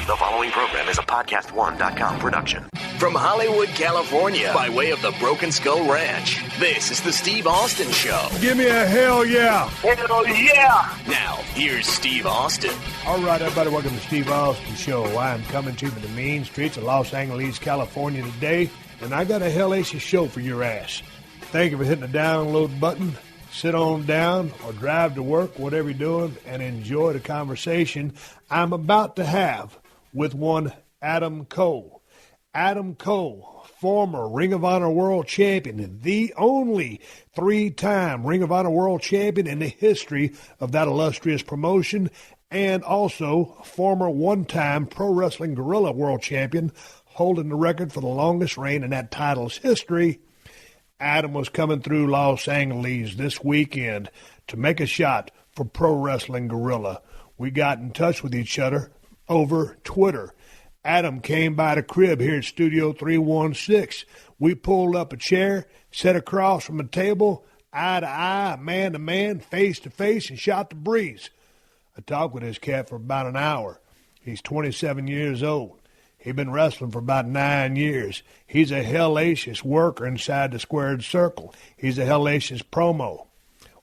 The following program is a PodcastOne.com production. From Hollywood, California, by way of the Broken Skull Ranch, this is the Steve Austin Show. Give me a hell yeah. Hell yeah. Now, here's Steve Austin. All right, everybody, welcome to the Steve Austin Show. I am coming to you from the mean streets of Los Angeles, California today, and I got a hellacious show for your ass. Thank you for hitting the download button. Sit on down or drive to work, whatever you're doing, and enjoy the conversation I'm about to have with one Adam Cole. Adam Cole, former Ring of Honor World Champion, the only three-time Ring of Honor World Champion in the history of that illustrious promotion, and also former one-time Pro Wrestling Guerrilla World Champion, holding the record for the longest reign in that title's history. Adam was coming through Los Angeles this weekend to make a shot for Pro Wrestling Guerrilla. We got in touch with each other over Twitter. Adam came by the crib here at Studio 316. We pulled up a chair, sat across from a table, eye to eye, man to man, face to face, and shot the breeze. I talked with this cat for about an hour. He's 27 years old. He's been wrestling for about 9 years. He's a hellacious worker inside the squared circle. He's a hellacious promo.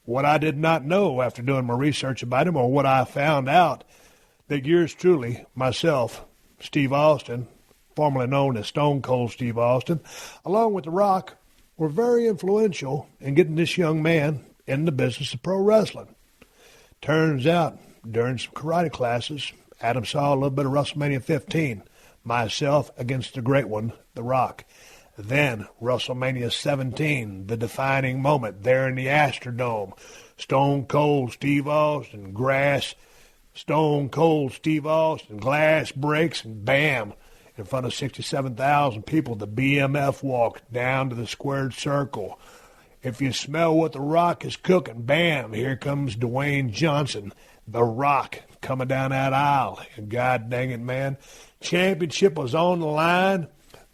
What I did not know after doing my research about him, or what I found out, that yours truly, myself, Steve Austin, formerly known as Stone Cold Steve Austin, along with The Rock, were very influential in getting this young man in the business of pro wrestling. Turns out, during some karate classes, Adam saw a little bit of WrestleMania 15. Myself against the great one, The Rock. Then WrestleMania 17, the defining moment there in the Astrodome. Stone Cold Steve Austin, grass. Stone Cold Steve Austin, glass breaks, and bam, in front of 67,000 people, the BMF walk down to the squared circle. If you smell what The Rock is cooking, bam, here comes Dwayne Johnson, The Rock, coming down that aisle. And God dang it, man, championship was on the line.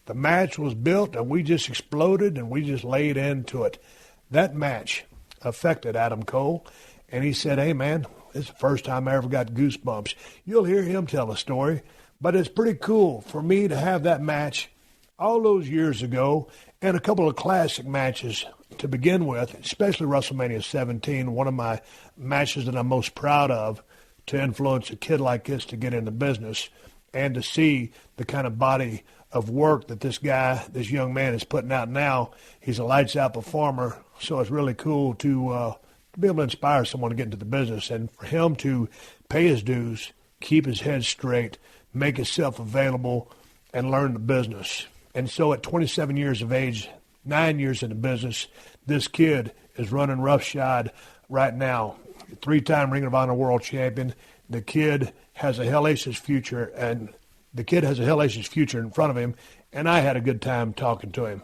The match was built, and we just exploded, and we just laid into it. That match affected Adam Cole, and he said, hey, man, it's the first time I ever got goosebumps. You'll hear him tell a story, but it's pretty cool for me to have that match all those years ago and a couple of classic matches to begin with, especially WrestleMania 17, one of my matches that I'm most proud of to influence a kid like this to get into business and to see the kind of body of work that this guy, this young man is putting out now. He's a lights-out performer, so it's really cool to be able to inspire someone to get into the business and for him to pay his dues, keep his head straight, make himself available, and learn the business. And so at 27 years of age, 9 years in the business, this kid is running roughshod right now. Three-time Ring of Honor World Champion. The kid has a hellacious future, and the kid has a hellacious future in front of him, and I had a good time talking to him.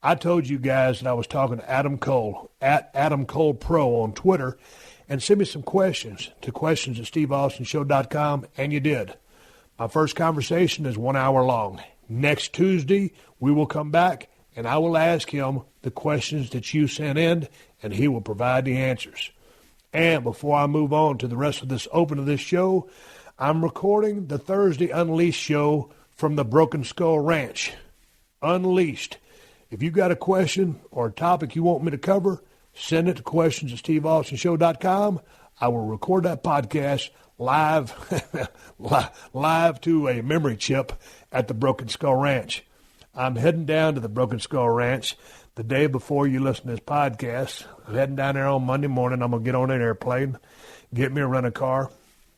I told you guys that I was talking to Adam Cole, at Adam Cole Pro on Twitter, and send me some questions to questions@steveaustinshow.com, and you did. My first conversation is 1 hour long. Next Tuesday, we will come back, and I will ask him the questions that you sent in, and he will provide the answers. And before I move on to the rest of this open of this show, I'm recording the Thursday Unleashed show from the Broken Skull Ranch. Unleashed. If you've got a question or a topic you want me to cover, send it to questions@steveaustinshow.com. I will record that podcast live to a memory chip at the Broken Skull Ranch. I'm heading down to the Broken Skull Ranch the day before you listen to this podcast. I'm heading down there on Monday morning. I'm going to get on an airplane, get me a rental car,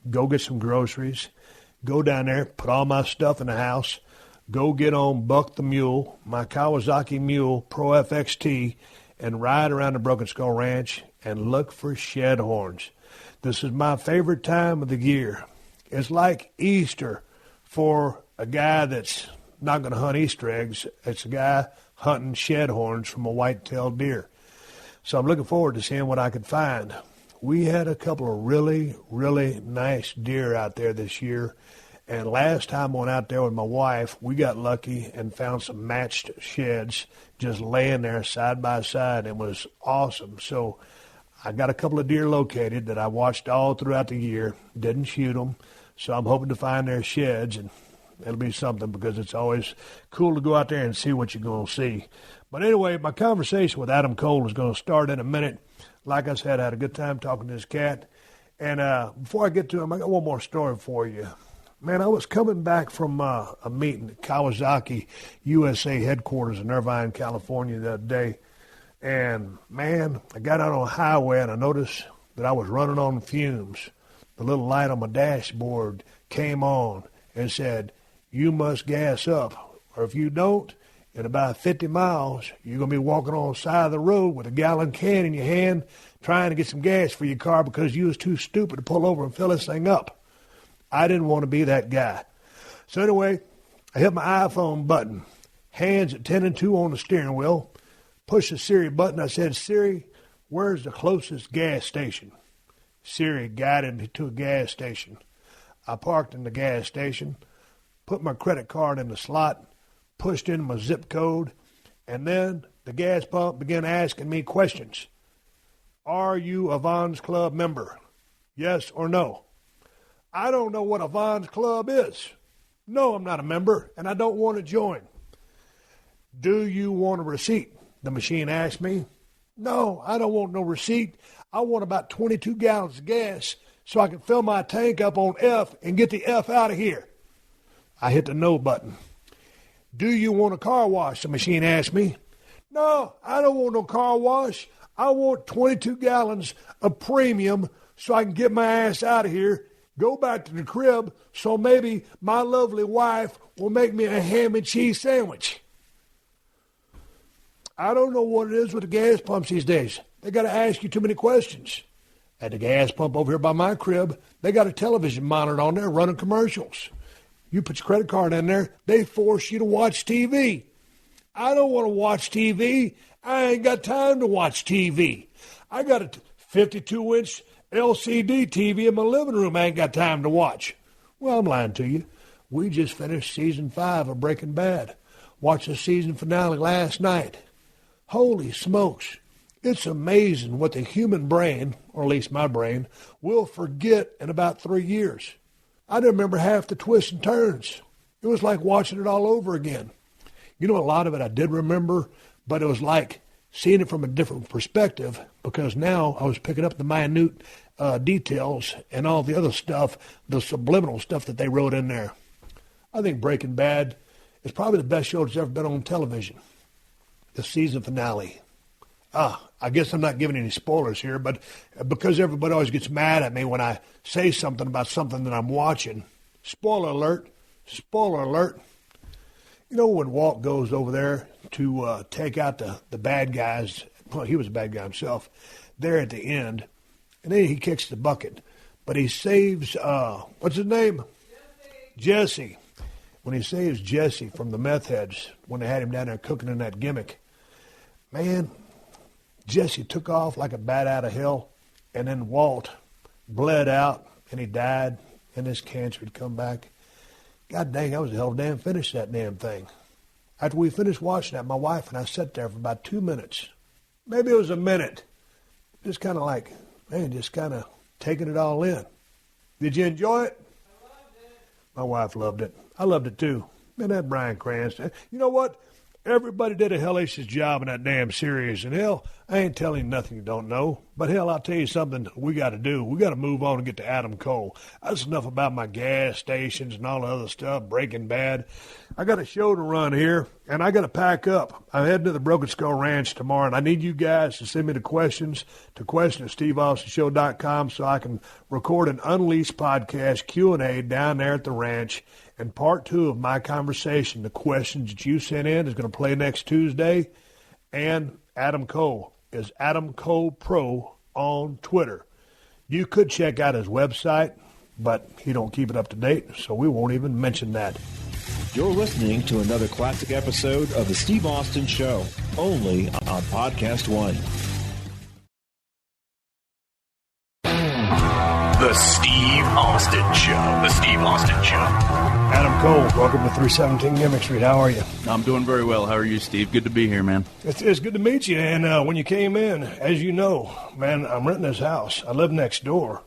go get some groceries, go down there, put all my stuff in the house, go get on Buck the Mule, my Kawasaki Mule Pro FXT, and ride around the Broken Skull Ranch and look for shed horns. This is my favorite time of the year. It's like Easter for a guy that's not going to hunt Easter eggs. It's a guy hunting shed horns from a white-tailed deer. So I'm looking forward to seeing what I can find. We had a couple of really, really nice deer out there this year. And last time I went out there with my wife, we got lucky and found some matched sheds just laying there side by side. It was awesome. So I got a couple of deer located that I watched all throughout the year, didn't shoot them. So I'm hoping to find their sheds, and it'll be something because it's always cool to go out there and see what you're going to see. But anyway, my conversation with Adam Cole is going to start in a minute. Like I said, I had a good time talking to this cat. And before I get to him, I got one more story for you. Man, I was coming back from a meeting at Kawasaki USA headquarters in Irvine, California the other day. And, man, I got out on the highway and I noticed that I was running on fumes. The little light on my dashboard came on and said, "You must gas up, or if you don't, in about 50 miles, you're going to be walking on the side of the road with a gallon can in your hand trying to get some gas for your car because you was too stupid to pull over and fill this thing up." I didn't want to be that guy. So anyway, I hit my iPhone button, hands at 10 and 2 on the steering wheel, push the Siri button. I said, "Siri, where's the closest gas station?" Siri guided me to a gas station. I parked in the gas station, put my credit card in the slot, pushed in my zip code, and then the gas pump began asking me questions. "Are you a Vons Club member? Yes or no?" I don't know what a Vons Club is. No, I'm not a member, and I don't want to join. "Do you want a receipt?" the machine asked me. No, I don't want no receipt. I want about 22 gallons of gas so I can fill my tank up on F and get the F out of here. I hit the no button. "Do you want a car wash?" the machine asked me. No, I don't want no car wash. I want 22 gallons of premium so I can get my ass out of here, go back to the crib so maybe my lovely wife will make me a ham and cheese sandwich. I don't know what it is with the gas pumps these days. They got to ask you too many questions. At the gas pump over here by my crib, they got a television monitor on there running commercials. You put your credit card in there, they force you to watch TV. I don't want to watch TV. I ain't got time to watch TV. I got a 52-inch LCD TV in my living room I ain't got time to watch. Well, I'm lying to you. We just finished season 5 of Breaking Bad. Watched the season finale last night. Holy smokes. It's amazing what the human brain, or at least my brain, will forget in about 3 years. I didn't remember half the twists and turns. It was like watching it all over again. You know, a lot of it I did remember, but it was like seeing it from a different perspective because now I was picking up the minute details and all the other stuff, the subliminal stuff that they wrote in there. I think Breaking Bad is probably the best show that's ever been on television. The season finale. I guess I'm not giving any spoilers here, but because everybody always gets mad at me when I say something about something that I'm watching. Spoiler alert. Spoiler alert. You know when Walt goes over there to take out the bad guys, well, he was a bad guy himself, there at the end, and then he kicks the bucket. But he saves, what's his name? Jesse. When he saves Jesse from the meth heads, when they had him down there cooking in that gimmick, man, Jesse took off like a bat out of hell, and then Walt bled out, and he died, and his cancer had come back. God dang, that was a hell of a damn finish, that damn thing. After we finished watching that, my wife and I sat there for about 2 minutes. Maybe it was a minute. Just kind of like, man, just kind of taking it all in. Did you enjoy it? I loved it. My wife loved it. I loved it too. Man, that Bryan Cranston. You know what? Everybody did a hellacious job in that damn series. And hell, I ain't telling you nothing you don't know. But hell, I'll tell you something we got to do. We got to move on and get to Adam Cole. That's enough about my gas stations and all the other stuff, Breaking Bad. I got a show to run here, and I got to pack up. I'm heading to the Broken Skull Ranch tomorrow, and I need you guys to send me the questions to question@steveaustonshow.com so I can record an Unleashed podcast Q&A down there at the ranch. And part 2 of my conversation, the questions that you sent in, is going to play next Tuesday. And Adam Cole is Adam Cole Pro on Twitter. You could check out his website, but he don't keep it up to date, so we won't even mention that. You're listening to another classic episode of The Steve Austin Show, only on PodcastOne. The Steve Austin Show. The Steve Austin Show. Adam Cole, welcome to 317 Gimmick Street. How are you? I'm doing very well. How are you, Steve? Good to be here, man. It's good to meet you. And when you came in, as you know, man, I'm renting this house. I live next door.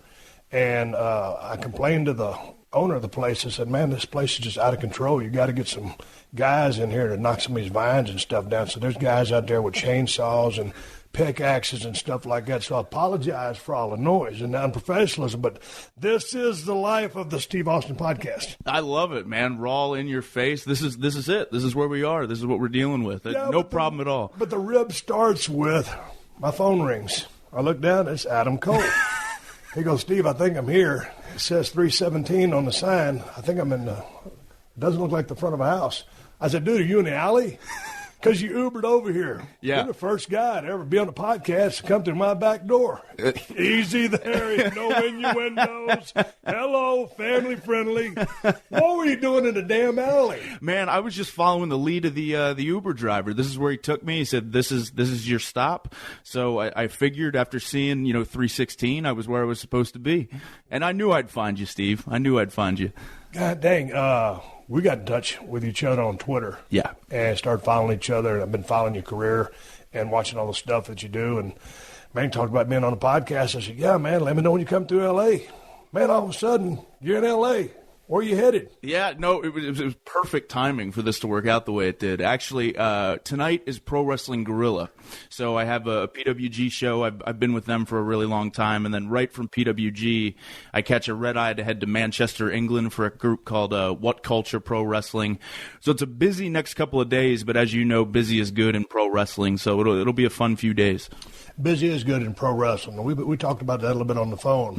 And I complained to the owner of the place, I said, man, this place is just out of control. You got to get some guys in here to knock some of these vines and stuff down. So there's guys out there with chainsaws and pickaxes and stuff like that. So I apologize for all the noise and unprofessionalism, but this is the life of the Steve Austin podcast. I love it, man. Raw in your face. This is it. This is where we are. This is what we're dealing with. Yeah, no problem at all. But the rib starts with my phone rings. I look down, it's Adam Cole. He goes, Steve, I think I'm here. It says 317 on the sign. I think I'm in the, it doesn't look like the front of a house. I said, dude, are you in the alley? Because you Ubered over here. Yeah. You're the first guy to ever be on a podcast to come through my back door. Easy there, no innuendos. Hello, family friendly. What were you doing in the damn alley? Man, I was just following the lead of the Uber driver. This is where he took me. He said, "This is your stop." So I figured after seeing 316, I was where I was supposed to be, and I knew I'd find you, Steve. I knew I'd find you. God dang. We got in touch with each other on Twitter. Yeah. And started following each other. And I've been following your career and watching all the stuff that you do. And, man, talked about being on a podcast. I said, yeah, man, let me know when you come through L.A. Man, all of a sudden, you're in L.A. Where are you headed? Yeah, no, it was perfect timing for this to work out the way it did. Actually, tonight is Pro Wrestling Guerrilla. So I have a PWG show. I've been with them for a really long time. And then right from PWG, I catch a red-eye to head to Manchester, England for a group called What Culture Pro Wrestling. So it's a busy next couple of days, but as you know, busy is good in pro wrestling. So it'll be a fun few days. Busy is good in pro wrestling. We talked about that a little bit on the phone.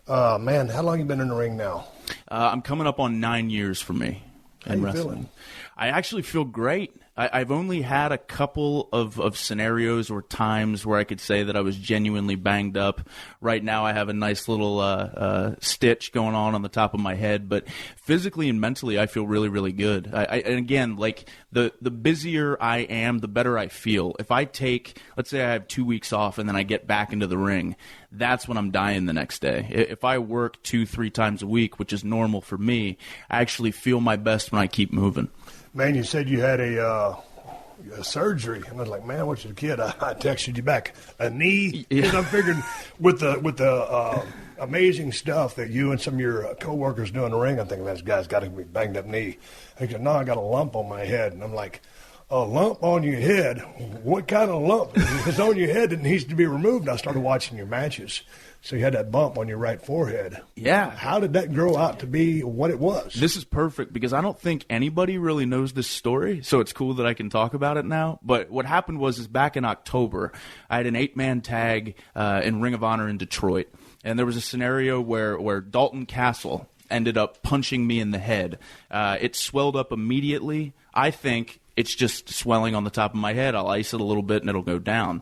Mm-hmm. Man, how long have you been in the ring now? I'm coming up on 9 years for me in wrestling. Feeling? I actually feel great. I've only had a couple of scenarios or times where I could say that I was genuinely banged up. Right now I have a nice little stitch going on the top of my head, but physically and mentally I feel really, really good. And again, like the busier I am, the better I feel. If I take, let's say I have 2 weeks off and then I get back into the ring, that's when I'm dying the next day. If I work 2-3 times a week, which is normal for me, I actually feel my best when I keep moving. Man, you said you had a surgery, and I was like, man, what's your kid? I texted you back, a knee, because I'm figuring with the amazing stuff that you and some of your coworkers do in the ring, I'm thinking, man, this guy's got to be banged up knee. He said, no, I got a lump on my head, and I'm like, a lump on your head? What kind of lump? If it's on your head, it needs to be removed. And I started watching your matches. So you had that bump on your right forehead. Yeah. How did that grow out to be what it was? This is perfect because I don't think anybody really knows this story, so it's cool that I can talk about it now. But what happened was back in October, I had an 8-man tag in Ring of Honor in Detroit. And there was a scenario where Dalton Castle ended up punching me in the head. It swelled up immediately. I think it's just swelling on the top of my head. I'll ice it a little bit and it'll go down.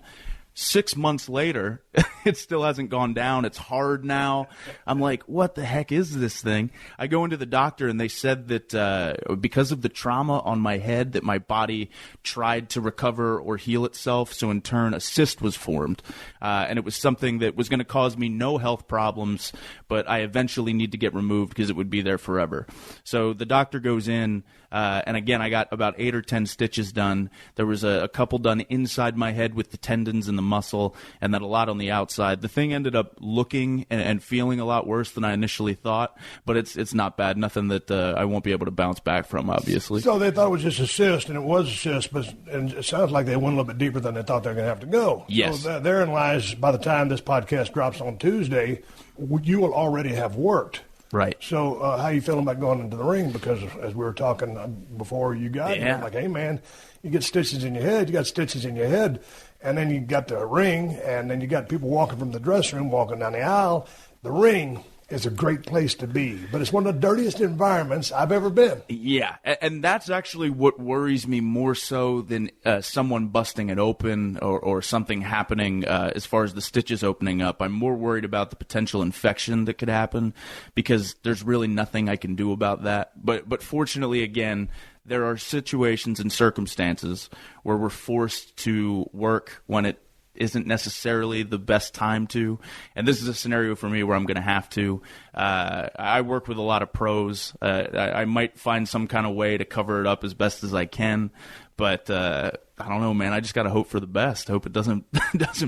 6 months later, it still hasn't gone down. It's hard now. I'm like, what the heck is this thing? I go into the doctor, and they said that because of the trauma on my head, that my body tried to recover or heal itself, so in turn, a cyst was formed. And it was something that was going to cause me no health problems, but I eventually need to get removed because it would be there forever. So the doctor goes in, and again, I got about 8 or 10 stitches done. There was a couple done inside my head with the tendons and the muscle, and then a lot on the outside. The thing ended up looking and feeling a lot worse than I initially thought, but it's not bad. Nothing that I won't be able to bounce back from, obviously. So they thought it was just a cyst, and it was a cyst, and it sounds like they went a little bit deeper than they thought they were going to have to go. Yes. So therein lies, by the time this podcast drops on Tuesday, you will already have worked. Right. So how are you feeling about going into the ring? Because as we were talking before you got here, like, hey, man, you get stitches in your head, you got stitches in your head, and then you got the ring, and then you got people walking from the dressing room, walking down the aisle. The ring is a great place to be, but it's one of the dirtiest environments I've ever been. Yeah, and that's actually what worries me more so than someone busting it open or something happening as far as the stitches opening up. I'm more worried about the potential infection that could happen because there's really nothing I can do about that. But fortunately, again, there are situations and circumstances where we're forced to work when it isn't necessarily the best time to, and this is a scenario for me where I'm going to have to. I work with a lot of pros. I might find some kind of way to cover it up as best as I can, but I don't know, man. I just got to hope for the best. Hope it doesn't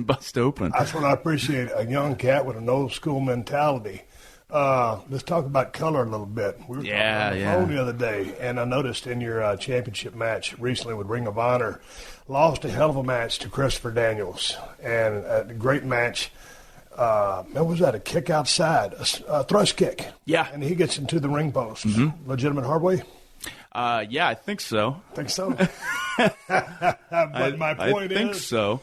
bust open. That's what I appreciate, a young cat with an old school mentality. Let's talk about color a little bit. We were talking on the phone the other day, and I noticed in your championship match recently with Ring of Honor, lost a hell of a match to Christopher Daniels, and a great match. What was that, a kick outside, a thrust kick? Yeah. And he gets into the ring post. Mm-hmm. Legitimate hard way? Yeah, I think so. Think so? But my point is... I think so.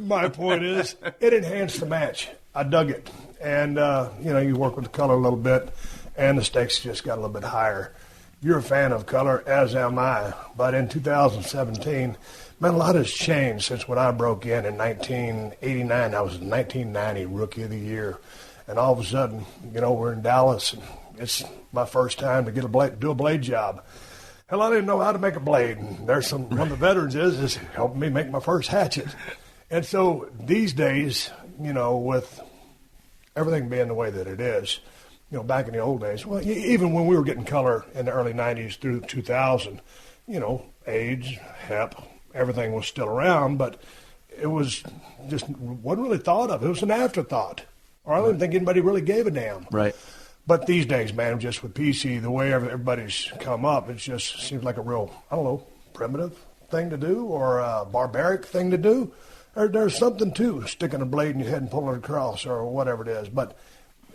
My point is, it enhanced the match. I dug it. And, you work with the color a little bit, and the stakes just got a little bit higher. You're a fan of color, as am I. But in 2017, man, a lot has changed since when I broke in 1989. I was a 1990 Rookie of the Year. And all of a sudden, we're in Dallas, and it's my first time to do a blade job. Hell, I didn't know how to make a blade. And there's one of the veterans is helping me make my first hatchet. And so these days, with everything being the way that it is, back in the old days, well, even when we were getting color in the early 90s through 2000, AIDS, hep, everything was still around, but it was just wasn't really thought of. It was an afterthought. Or I don't even think anybody really gave a damn. Right. But these days, man, just with PC, the way everybody's come up, it just seems like a real, primitive thing to do or a barbaric thing to do. There's something to sticking a blade in your head and pulling it across or whatever it is. But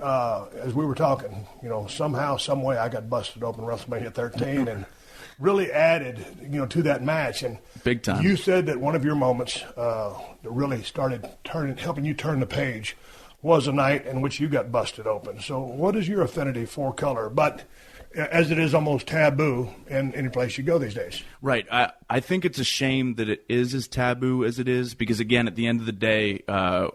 as we were talking, somehow, some way I got busted open WrestleMania 13 and really added, to that match. And big time. You said that one of your moments that really started helping you turn the page was a night in which you got busted open. So what is your affinity for color? But as it is almost taboo in any place you go these days. Right. I think it's a shame that it is as taboo as it is because, again, at the end of the day,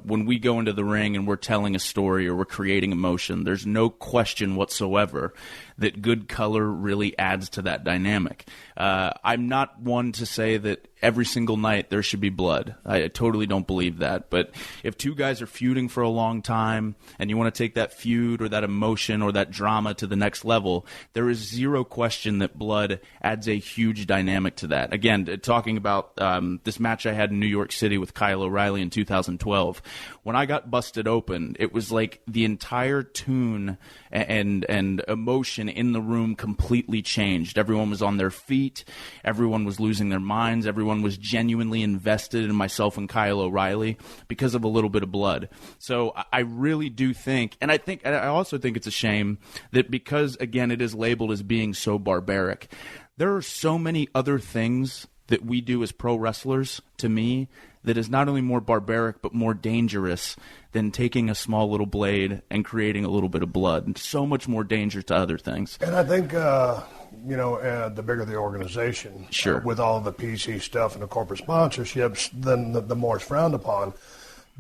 when we go into the ring and we're telling a story or we're creating emotion, there's no question whatsoever that good color really adds to that dynamic. I'm not one to say that every single night there should be blood. I totally don't believe that. But if two guys are feuding for a long time and you want to take that feud or that emotion or that drama to the next level, there is zero question that blood adds a huge dynamic to that. Again, talking about this match I had in New York City with Kyle O'Reilly in 2012, when I got busted open, it was like the entire tune and emotion in the room completely changed. Everyone was on their feet. Everyone was losing their minds. Everyone was genuinely invested in myself and Kyle O'Reilly because of a little bit of blood. So I really do think, and I also think it's a shame that because, again, it is labeled as being so barbaric, there are so many other things that we do as pro wrestlers, to me, that is not only more barbaric but more dangerous than taking a small little blade and creating a little bit of blood. And so much more danger to other things. And I think, the bigger the organization, sure, with all the PC stuff and the corporate sponsorships, then the more it's frowned upon.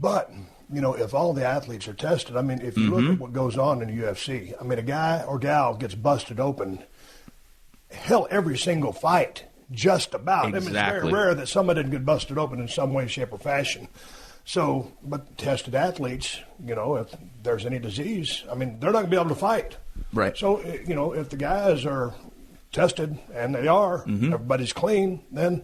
But, if all the athletes are tested, if you look at what goes on in the UFC, a guy or gal gets busted open, hell, every single fight. Just about. Exactly. It's very rare that somebody didn't get busted open in some way, shape, or fashion. So, but tested athletes, if there's any disease, they're not going to be able to fight. Right. So, if the guys are tested, and they are, everybody's clean, then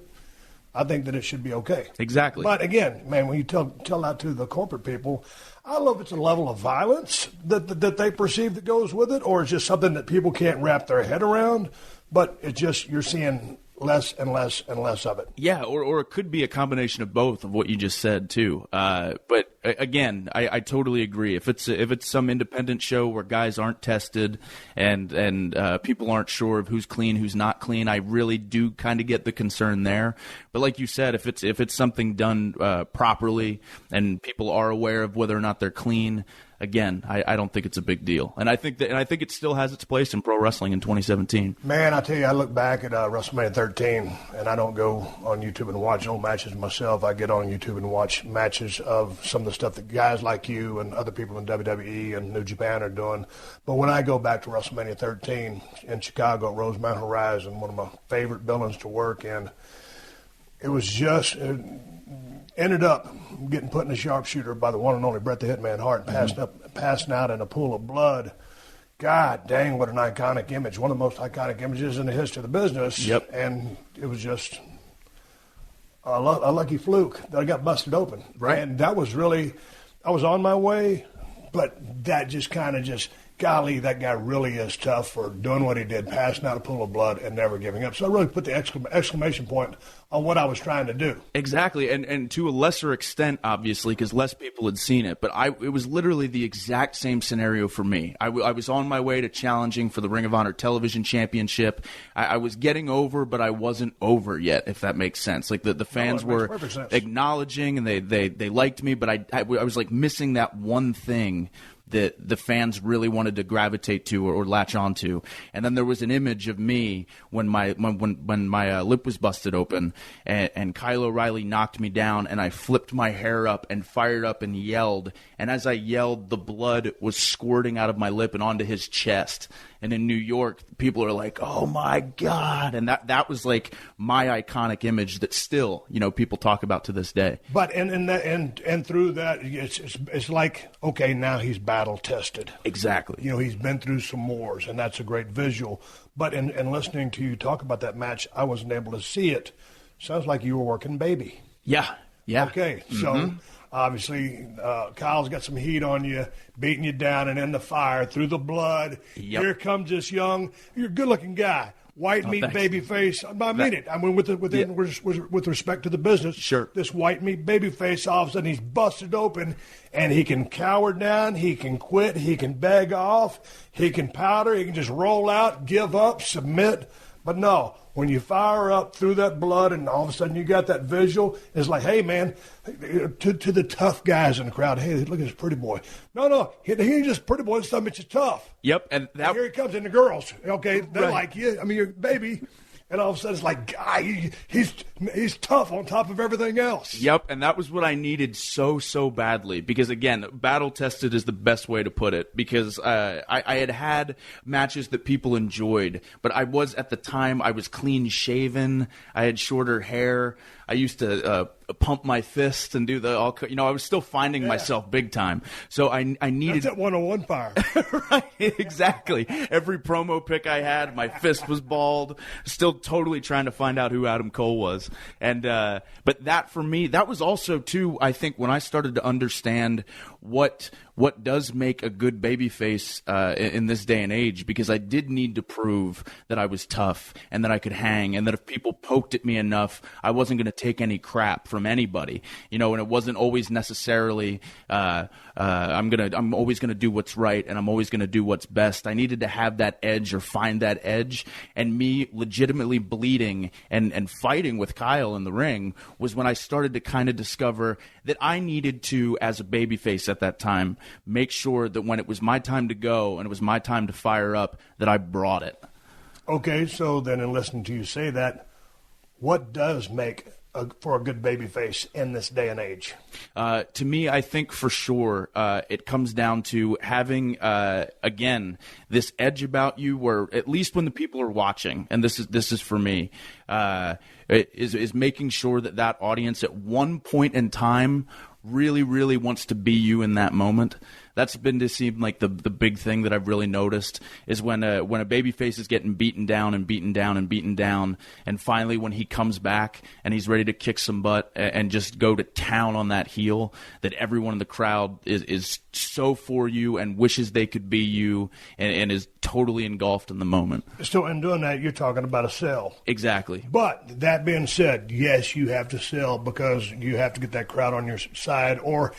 I think that it should be okay. Exactly. But again, man, when you tell that to the corporate people, I don't know if it's a level of violence that they perceive that goes with it, or it's just something that people can't wrap their head around, but it's just you're seeing less and less and less of it. Yeah, or it could be a combination of both of what you just said too. But again, I totally agree. If it's some independent show where guys aren't tested and people aren't sure of who's clean, who's not clean, I really do kind of get the concern there. But like you said, if it's something done properly and people are aware of whether or not they're clean, again, I don't think it's a big deal. And I think it still has its place in pro wrestling in 2017. Man, I tell you, I look back at WrestleMania 13, and I don't go on YouTube and watch old matches myself. I get on YouTube and watch matches of some of the stuff that guys like you and other people in WWE and New Japan are doing. But when I go back to WrestleMania 13 in Chicago at Rosemount Horizon, one of my favorite buildings to work in, it was just... ended up getting put in a sharpshooter by the one and only Bret the Hitman Hart and passing out in a pool of blood. God dang, what an iconic image. One of the most iconic images in the history of the business. Yep. And it was just a lucky fluke that I got busted open. Right. And that was really, I was on my way but that just kind of just, golly, that guy really is tough for doing what he did, passing out a pool of blood and never giving up. So I really put the exclamation point on what I was trying to do. Exactly, and to a lesser extent, obviously, because less people had seen it. But it was literally the exact same scenario for me. I was on my way to challenging for the Ring of Honor Television Championship. I was getting over, but I wasn't over yet, if that makes sense. Like the fans were acknowledging, and they liked me, but I was like missing that one thing that the fans really wanted to gravitate to or latch onto. And then there was an image of me when my lip was busted open, and Kyle O'Reilly knocked me down, and I flipped my hair up and fired up and yelled. And as I yelled, the blood was squirting out of my lip and onto his chest. And in New York, people are like, "Oh my God!" And that was like my iconic image that still, people talk about to this day. But and through that, it's like, okay, now he's battle tested. Exactly. He's been through some wars, and that's a great visual. But in listening to you talk about that match, I wasn't able to see it. Sounds like you were working baby. Yeah. Okay, so obviously Kyle's got some heat on you, beating you down and in the fire through the blood. Yep. Here comes this you're a good-looking guy, white meat baby face. I mean it. I mean with respect to the business. Sure. This white meat baby face, all of a sudden he's busted open, and he can cower down, he can quit, he can beg off, he can powder, he can just roll out, give up, submit. But no, when you fire up through that blood and all of a sudden you got that visual, it's like, hey, man, to the tough guys in the crowd, hey, look at this pretty boy. No, he ain't just pretty boy, this stuff makes you tough. Yep. And here he comes, and the girls, okay, they're like, yeah, I mean, you're a baby. And all of a sudden, it's like, guy, he's tough on top of everything else. Yep, and that was what I needed so badly. Because, again, battle-tested is the best way to put it. Because I had matches that people enjoyed. But at the time, I was clean-shaven. I had shorter hair. I used to pump my fist and do I was still finding myself big time. So I needed... That's that 101 fire. Right, exactly. Every promo pic I had, my fist was bald. Still totally trying to find out who Adam Cole was. And but that, for me, that was also, too, I think, when I started to understand what does make a good babyface in this day and age, because I did need to prove that I was tough and that I could hang, and that if people poked at me enough, I wasn't going to take any crap from anybody, and it wasn't always necessarily I'm always going to do what's right, and I'm always going to do what's best. I needed to have that edge, or find that edge, and me legitimately bleeding and fighting with Kyle in the ring was when I started to kind of discover that I needed to, as a babyface at that time, make sure that when it was my time to go and it was my time to fire up, that I brought it. Okay, so then in listening to you say that, what does make for a good babyface in this day and age? To me, I think for sure it comes down to having, again, this edge about you where, at least when the people are watching, and this is for me, is making sure that audience at one point in time really, really wants to be you in that moment. That's been to seem like the big thing that I've really noticed is when a babyface is getting beaten down, and finally when he comes back and he's ready to kick some butt and just go to town on that heel, that everyone in the crowd is so for you and wishes they could be you, and is totally engulfed in the moment. So in doing that, you're talking about a sell. Exactly. But that being said, yes, you have to sell because you have to get that crowd on your side, or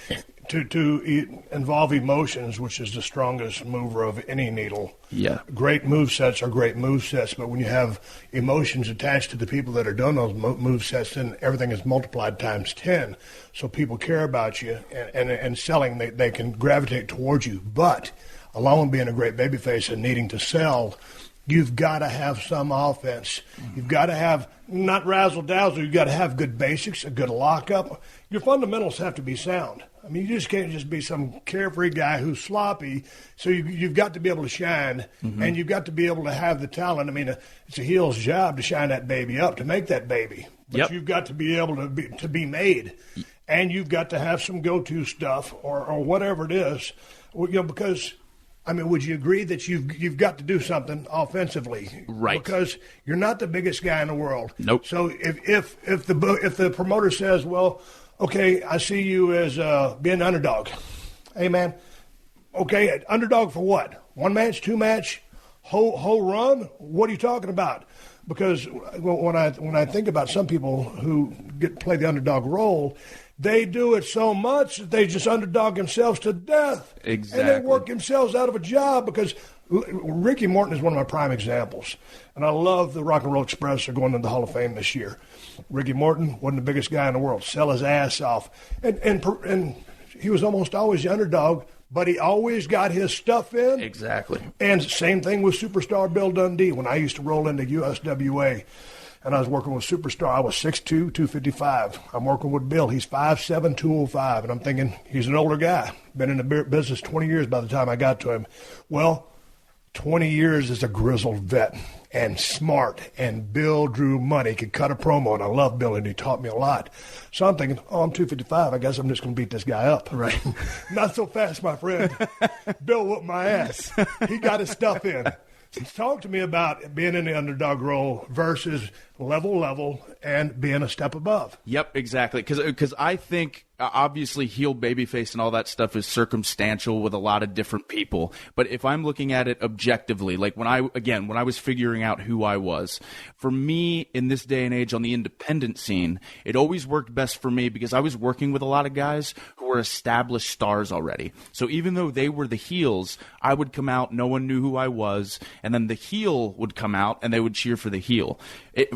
to involve emotions, which is the strongest mover of any needle. Yeah. Great movesets are great movesets, but when you have emotions attached to the people that are doing those movesets, then everything is multiplied times 10. So people care about you, and selling, they can gravitate towards you. But along with being a great babyface and needing to sell, you've got to have some offense. You've got to have, not razzle-dazzle, you've got to have good basics, a good lockup. Your fundamentals have to be sound. I mean, you just can't just be some carefree guy who's sloppy. So you've got to be able to shine, and you've got to be able to have the talent. I mean, it's a heel's job to shine that baby up, to make that baby. But you've got to be able to be made, and you've got to have some go-to stuff or whatever it is, because – I mean, would you agree that you've got to do something offensively? Right. Because you're not the biggest guy in the world. Nope. So if the promoter says, well, okay, I see you as being an underdog. Hey, man, Okay, underdog for what? One match, two match, whole run? What are you talking about? Because when I think about some people who play the underdog role, they do it so much that they just underdog themselves to death. Exactly. And they work themselves out of a job because Ricky Morton is one of my prime examples. And I love the Rock and Roll Express. They're going into the Hall of Fame this year. Ricky Morton wasn't the biggest guy in the world. Sell his ass off. And he was almost always the underdog, but he always got his stuff in. Exactly. And same thing with Superstar Bill Dundee. When I used to roll into USWA and I was working with Superstar, I was 6'2", 255. I'm working with Bill. He's 5'7", 205. And I'm thinking, he's an older guy. Been in the business 20 years by the time I got to him. Well, 20 years as a grizzled vet and smart, and Bill drew money, could cut a promo, and I love Bill, and he taught me a lot. So I'm thinking, I'm 255, I guess I'm just going to beat this guy up. Right. Not so fast, my friend. Bill whooped my ass. He got his stuff in. Talk to me about being in the underdog role versus level and being a step above. Yep, exactly. Because I think obviously heel, babyface, and all that stuff is circumstantial with a lot of different people. But if I'm looking at it objectively, like when I was figuring out who I was, for me in this day and age on the independent scene, it always worked best for me because I was working with a lot of guys who were established stars already. So even though they were the heels, I would come out, no one knew who I was, and then the heel would come out and they would cheer for the heel.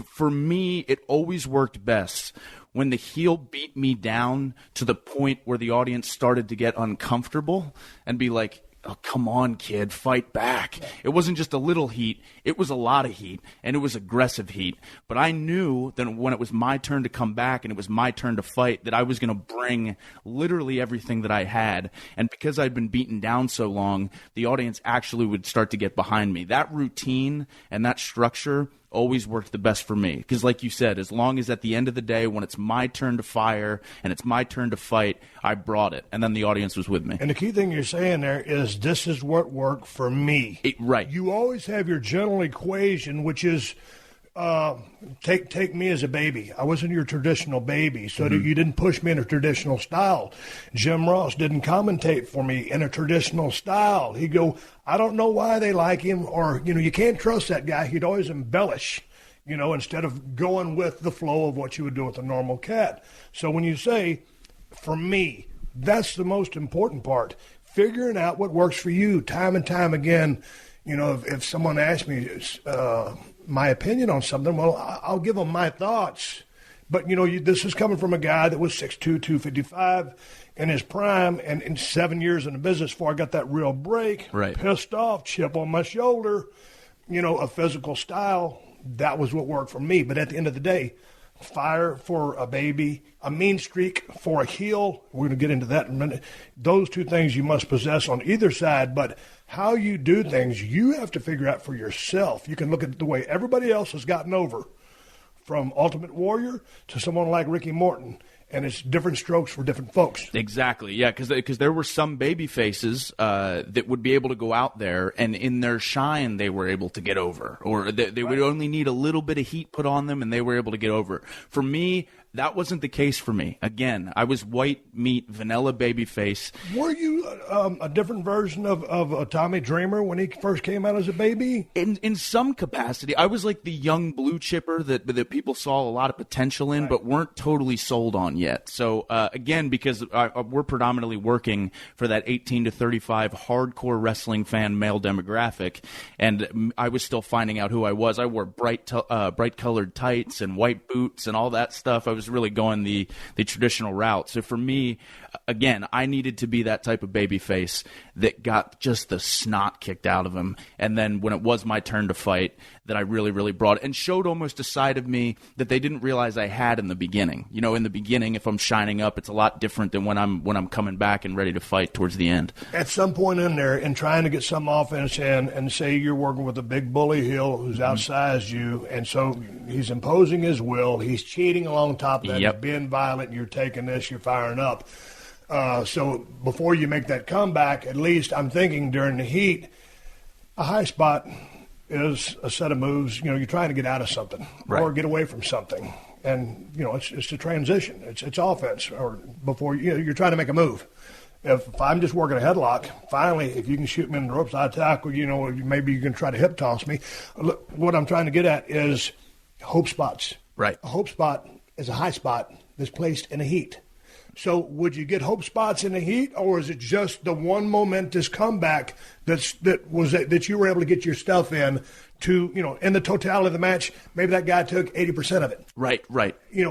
For me, it always worked best when the heel beat me down to the point where the audience started to get uncomfortable and be like, oh, come on, kid, fight back. It wasn't just a little heat. It was a lot of heat, and it was aggressive heat. But I knew that when it was my turn to come back and it was my turn to fight, that I was going to bring literally everything that I had. And because I'd been beaten down so long, the audience actually would start to get behind me. That routine and that structure always worked the best for me. Because like you said, as long as at the end of the day, when it's my turn to fire and it's my turn to fight, I brought it. And then the audience was with me. And the key thing you're saying there is this is what worked for me. Right. You always have your general equation, which is take me as a baby. I wasn't your traditional baby, so that you didn't push me in a traditional style. Jim Ross didn't commentate for me in a traditional style. He'd go, I don't know why they like him, or, you can't trust that guy. He'd always embellish, instead of going with the flow of what you would do with a normal cat. So when you say, for me, that's the most important part. Figuring out what works for you time and time again. If someone asks me my opinion on something, well, I'll give them my thoughts. But, this is coming from a guy that was 6'2", 255 in his prime, and in 7 years in the business before I got that real break, right. Pissed off, chip on my shoulder, a physical style. That was what worked for me. But at the end of the day, fire for a baby, a mean streak for a heel. We're going to get into that in a minute. Those two things you must possess on either side, but how you do things, you have to figure out for yourself. You can look at the way everybody else has gotten over, from Ultimate Warrior to someone like Ricky Morton, and it's different strokes for different folks. Exactly, yeah, because there were some baby faces that would be able to go out there, and in their shine, they were able to get over. Or they would only need a little bit of heat put on them, and they were able to get over. For me, that wasn't the case for me. Again, I was white meat, vanilla baby face. Were you a different version of Tommy Dreamer when he first came out as a baby? In some capacity. I was like the young blue chipper that people saw a lot of potential in, but weren't totally sold on yet. So, again, because we're predominantly working for that 18 to 35 hardcore wrestling fan male demographic, and I was still finding out who I was. I wore bright-colored tights and white boots and all that stuff. I was really going the traditional route. So for me, again, I needed to be that type of baby face that got just the snot kicked out of him. And then when it was my turn to fight, that I really, really brought it and showed almost a side of me that they didn't realize I had in the beginning. In the beginning, if I'm shining up, it's a lot different than when I'm coming back and ready to fight towards the end. At some point in there, and trying to get some offense in, and say you're working with a big bully heel who's outsized you, and so he's imposing his will, he's cheating along top of that, Yep. He's being violent, you're taking this, you're firing up. So before you make that comeback, at least I'm thinking during the heat, a high spot is a set of moves. You're trying to get out of something, right, or get away from something. And, it's a transition. It's offense, or before, you're trying to make a move. If I'm just working a headlock, finally, if you can shoot me in the ropes, I tackle, maybe you can try to hip toss me. Look, what I'm trying to get at is hope spots. Right. A hope spot is a high spot that's placed in a heat. So would you get hope spots in the heat, or is it just the one momentous comeback that you were able to get your stuff in to, in the totality of the match, maybe that guy took 80% of it. Right.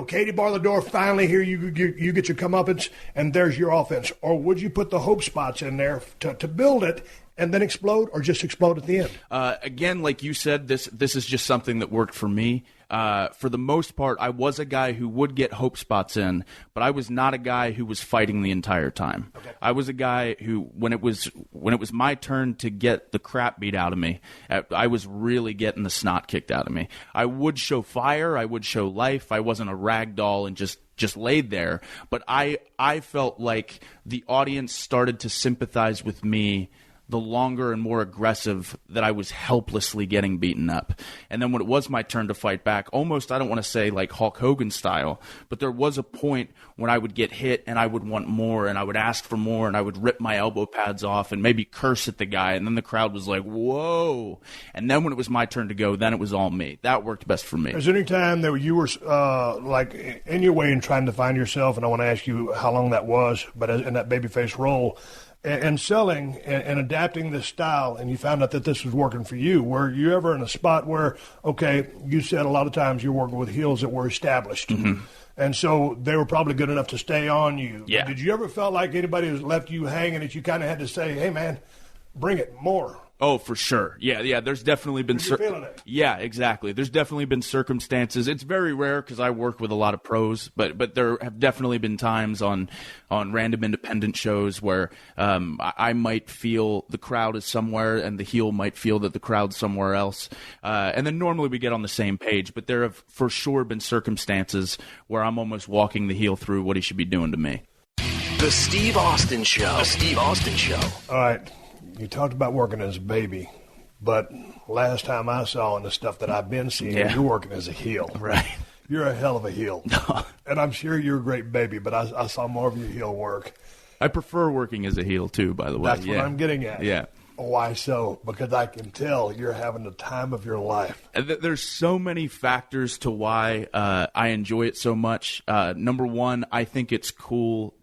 Katie bar the door, finally here you get your comeuppance, and there's your offense. Or would you put the hope spots in there to build it and then explode, or just explode at the end? Again, like you said, this is just something that worked for me. For the most part, I was a guy who would get hope spots in, but I was not a guy who was fighting the entire time. Okay. I was a guy who, when it was my turn to get the crap beat out of me, I was really getting the snot kicked out of me. I would show fire, I would show life. I wasn't a rag doll and just laid there, but I felt like the audience started to sympathize with me the longer and more aggressive that I was helplessly getting beaten up. And then when it was my turn to fight back, almost, I don't want to say like Hulk Hogan style, but there was a point when I would get hit and I would want more and I would ask for more and I would rip my elbow pads off and maybe curse at the guy. And then the crowd was like, whoa. And then when it was my turn to go, then it was all me. That worked best for me. Is there any time that you were like in your way in trying to find yourself, and I want to ask you how long that was, but in that babyface role, and selling and adapting this style, and you found out that this was working for you, were you ever in a spot where, okay, you said a lot of times you're working with heels that were established, mm-hmm. and so they were probably good enough to stay on you. Yeah. Did you ever felt like anybody has left you hanging that you kind of had to say, hey, man, bring it more? Oh, for sure. Yeah. There's definitely been. Feeling it? Yeah, exactly. There's definitely been circumstances. It's very rare because I work with a lot of pros, but there have definitely been times on random independent shows where I might feel the crowd is somewhere and the heel might feel that the crowd's somewhere else, and then normally we get on the same page. But there have for sure been circumstances where I'm almost walking the heel through what he should be doing to me. The Steve Austin Show. The Steve Austin Show. All right. You talked about working as a baby, but last time I saw in the stuff that I've been seeing, you're working as a heel. Right. You're a hell of a heel. And I'm sure you're a great baby, but I saw more of your heel work. I prefer working as a heel, too, by the way. That's what I'm getting at. Yeah. Why so? Because I can tell you're having the time of your life. There's so many factors to why I enjoy it so much. Number one, I think it's cool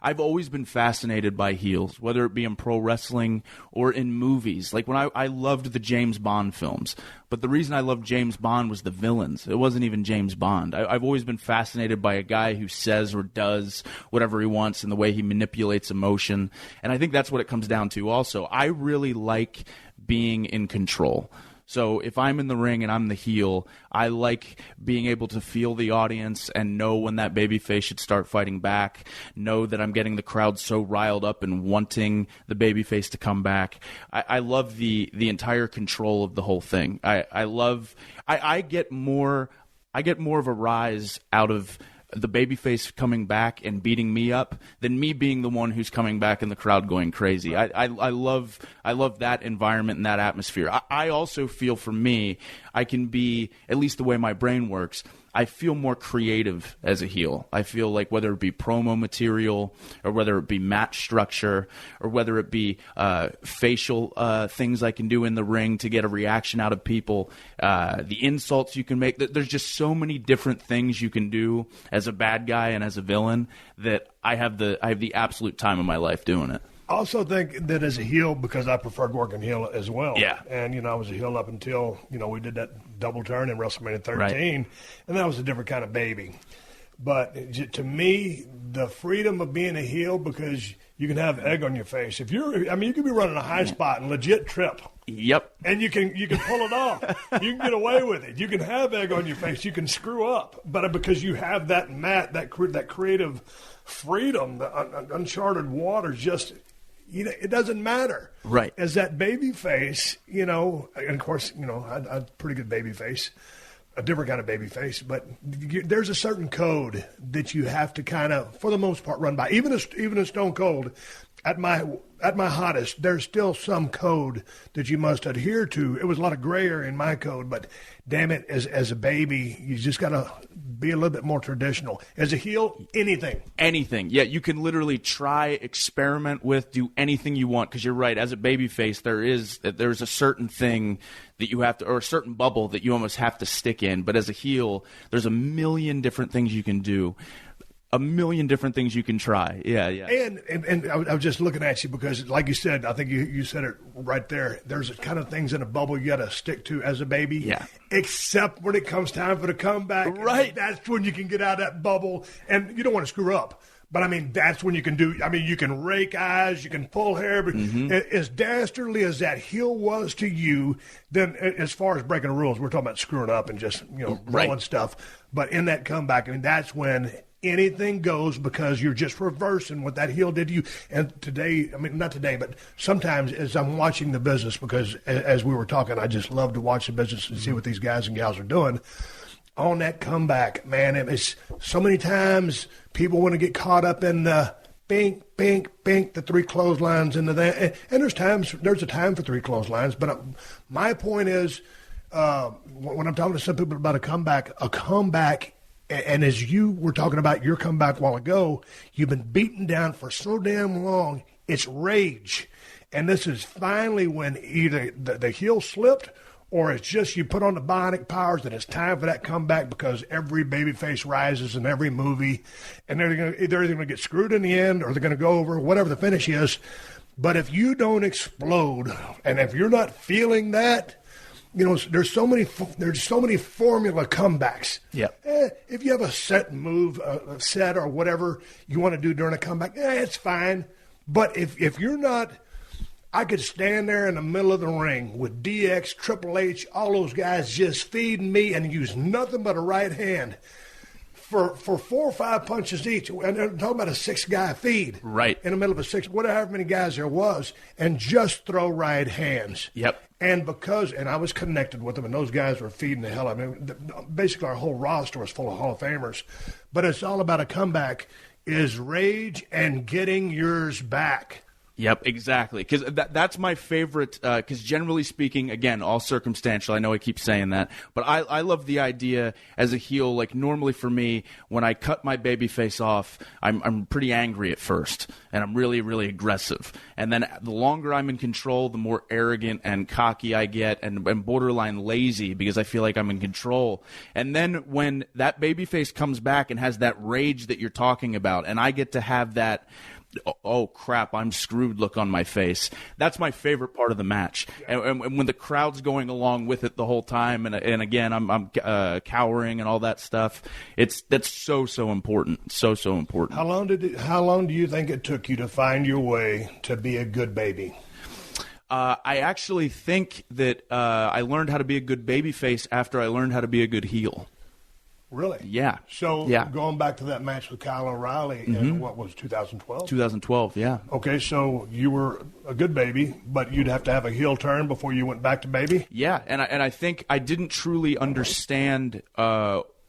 I've always been fascinated by heels, whether it be in pro wrestling or in movies. Like when I loved the James Bond films, but the reason I loved James Bond was the villains. It wasn't even James Bond. I've always been fascinated by a guy who says or does whatever he wants and the way he manipulates emotion. And I think that's what it comes down to also. I really like being in control. So if I'm in the ring and I'm the heel, I like being able to feel the audience and know when that babyface should start fighting back, know that I'm getting the crowd so riled up and wanting the babyface to come back. I love the entire control of the whole thing. I get more of a rise out of the babyface coming back and beating me up than me being the one who's coming back and the crowd going crazy. I love that environment and that atmosphere. I also feel, for me, I can be, at least the way my brain works, I feel more creative as a heel. I feel like whether it be promo material or whether it be match structure or whether it be facial things I can do in the ring to get a reaction out of people, the insults you can make. There's just so many different things you can do as a bad guy and as a villain that I have the absolute time of my life doing it. I also think that as a heel, because I preferred working heel as well. Yeah. And, I was a heel up until, we did that double turn in WrestleMania 13. Right. And that was a different kind of baby. But to me, the freedom of being a heel, because you can have egg on your face. You could be running a high spot and legit trip. Yep. And you can pull it off. You can get away with it. You can have egg on your face. You can screw up. But because you have that creative freedom, the uncharted waters, just – it doesn't matter. Right. As that baby face, and of course, I had a pretty good baby face, a different kind of baby face, but there's a certain code that you have to kind of, for the most part, run by. Even a Stone Cold, at my at my hottest, there's still some code that you must adhere to. It was a lot of gray area in my code, but damn it, as a baby, you just got to be a little bit more traditional. As a heel, anything. Anything. Yeah, you can literally try, experiment with, do anything you want, because you're right. As a baby face, there's a certain thing that you have to, or a certain bubble that you almost have to stick in. But as a heel, there's a million different things you can do. A million different things you can try. Yeah. And I was just looking at you because, like you said, I think you said it right there. There's kind of things in a bubble you got to stick to as a baby. Yeah. Except when it comes time for the comeback. Right. That's when you can get out of that bubble. And you don't want to screw up. But, I mean, that's when you can do – I mean, you can rake eyes, you can pull hair. But as dastardly as that heel was to you, then as far as breaking the rules, we're talking about screwing up and just, blowing stuff. But in that comeback, I mean, that's when – anything goes because you're just reversing what that heel did to you. And today, I mean, not today, but sometimes as I'm watching the business, because as we were talking, I just love to watch the business and see what these guys and gals are doing. On that comeback, man, it's so many times people want to get caught up in the bink, the three clotheslines into that. And there's a time for three clotheslines. But my point is, when I'm talking to some people about a comeback, and as you were talking about your comeback a while ago, you've been beaten down for so damn long, it's rage. And this is finally when either the heel slipped or it's just you put on the bionic powers and it's time for that comeback because every babyface rises in every movie. And they're either going to get screwed in the end or they're going to go over, whatever the finish is. But if you don't explode and if you're not feeling that, there's so many formula comebacks. Yeah. If you have a set move, a set or whatever you want to do during a comeback, it's fine. But if you're not, I could stand there in the middle of the ring with DX, Triple H, all those guys just feeding me and use nothing but a right hand for 4 or 5 punches each. And they're talking about a 6-guy feed. Right. In the middle of a 6, whatever many guys there was, and just throw right hands. Yep. And I was connected with them, and those guys were feeding the hell out of me. Basically, our whole roster was full of Hall of Famers. But it's all about a comeback, is rage and getting yours back. Yep, exactly. Because that's my favorite. Because generally speaking, again, all circumstantial. I know I keep saying that, but I love the idea as a heel. Like normally for me, when I cut my baby face off, I'm pretty angry at first, and I'm really, really aggressive. And then the longer I'm in control, the more arrogant and cocky I get, and borderline lazy because I feel like I'm in control. And then when that baby face comes back and has that rage that you're talking about, and I get to have that, oh crap, I'm screwed look on my face. That's my favorite part of the match. And when the crowd's going along with it the whole time, and again, I'm cowering and all that stuff. That's so important. So important. How long do you think it took you to find your way to be a good baby? I actually think that I learned how to be a good babyface after I learned how to be a good heel. Really? Yeah. So yeah. Going back to that match with Kyle O'Reilly in what was 2012? 2012, yeah. Okay, so you were a good baby, but you'd have to have a heel turn before you went back to baby? Yeah, and I think I didn't truly understand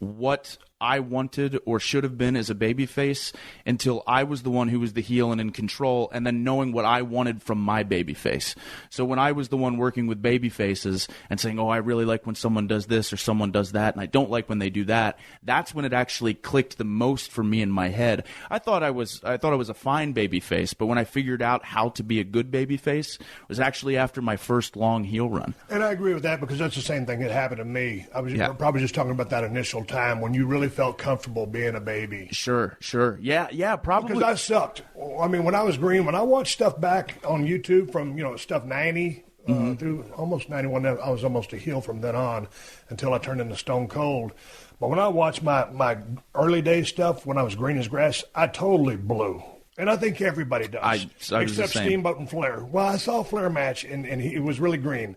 what I wanted or should have been as a babyface until I was the one who was the heel and in control, and then knowing what I wanted from my babyface. So when I was the one working with babyfaces and saying, oh, I really like when someone does this or someone does that, and I don't like when they do that, that's when it actually clicked the most for me in my head. I thought I was a fine babyface, but when I figured out how to be a good babyface, it was actually after my first long heel run. And I agree with that because that's the same thing that happened to me. I was probably just talking about that initial time when you really felt comfortable being a baby. Sure. Yeah, probably. Because I sucked. I mean, when I was green, when I watched stuff back on YouTube from, stuff 90 through almost 91, I was almost a heel from then on until I turned into Stone Cold. But when I watched my early day stuff when I was green as grass, I totally blew. And I think everybody does. Except Steamboat and Flair. Well, I saw a Flair match, and he was really green.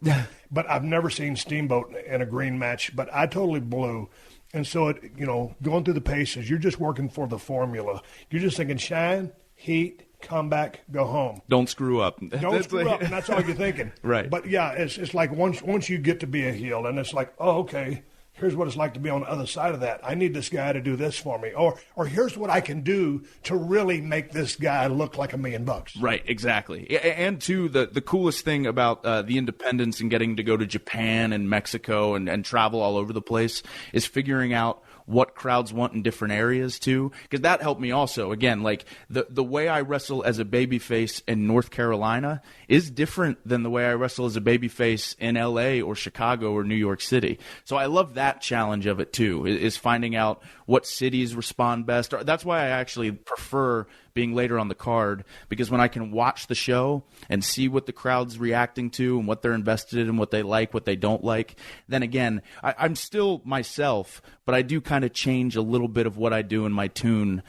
But I've never seen Steamboat in a green match. But I totally blew. And so, going through the paces, you're just working for the formula. You're just thinking shine, heat, come back, go home. Don't screw up. Don't screw up, and that's all you're thinking. Right. But, yeah, it's like once you get to be a heel, and it's like, oh, okay, here's what it's like to be on the other side of that. I need this guy to do this for me. Or here's what I can do to really make this guy look like $1 million. Right, exactly. And too, the coolest thing about the independents and getting to go to Japan and Mexico and travel all over the place is figuring out what crowds want in different areas too, because that helped me also. Again, like the way I wrestle as a babyface in North Carolina is different than the way I wrestle as a babyface in LA or Chicago or New York City. So I love that challenge of it too, is finding out what cities respond best. That's why I actually prefer being later on the card, because when I can watch the show and see what the crowd's reacting to and what they're invested in, what they like, what they don't like, then again, I'm still myself, but I do kind of change a little bit of what I do in my tune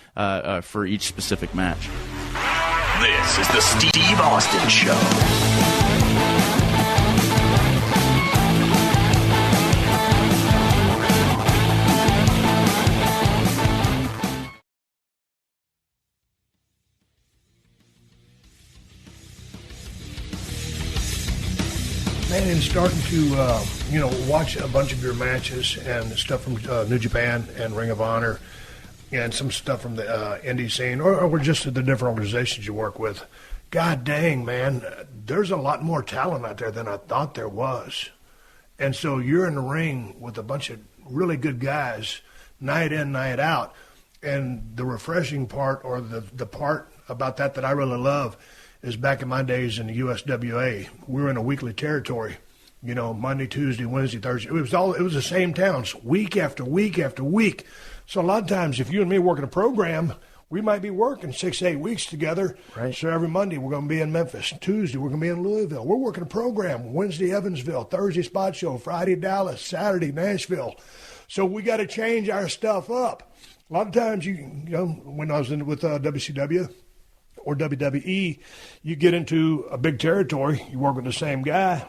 for each specific match. This is the Steve Austin Show. Man, and starting to, watch a bunch of your matches and stuff from New Japan and Ring of Honor and some stuff from the indie scene or just the different organizations you work with. God dang, man, there's a lot more talent out there than I thought there was. And so you're in the ring with a bunch of really good guys, night in, night out. And the refreshing part, or the part about that I really love, is back in my days in the USWA, we were in a weekly territory, Monday, Tuesday, Wednesday, Thursday. It was the same towns, week after week after week. So a lot of times, if you and me working a program, we might be working 6 to 8 weeks together. Right. So every Monday we're going to be in Memphis. Tuesday we're going to be in Louisville. We're working a program. Wednesday, Evansville. Thursday, Spot Show. Friday, Dallas. Saturday, Nashville. So we got to change our stuff up. A lot of times, when I was with WCW or WWE, you get into a big territory. You work with the same guy.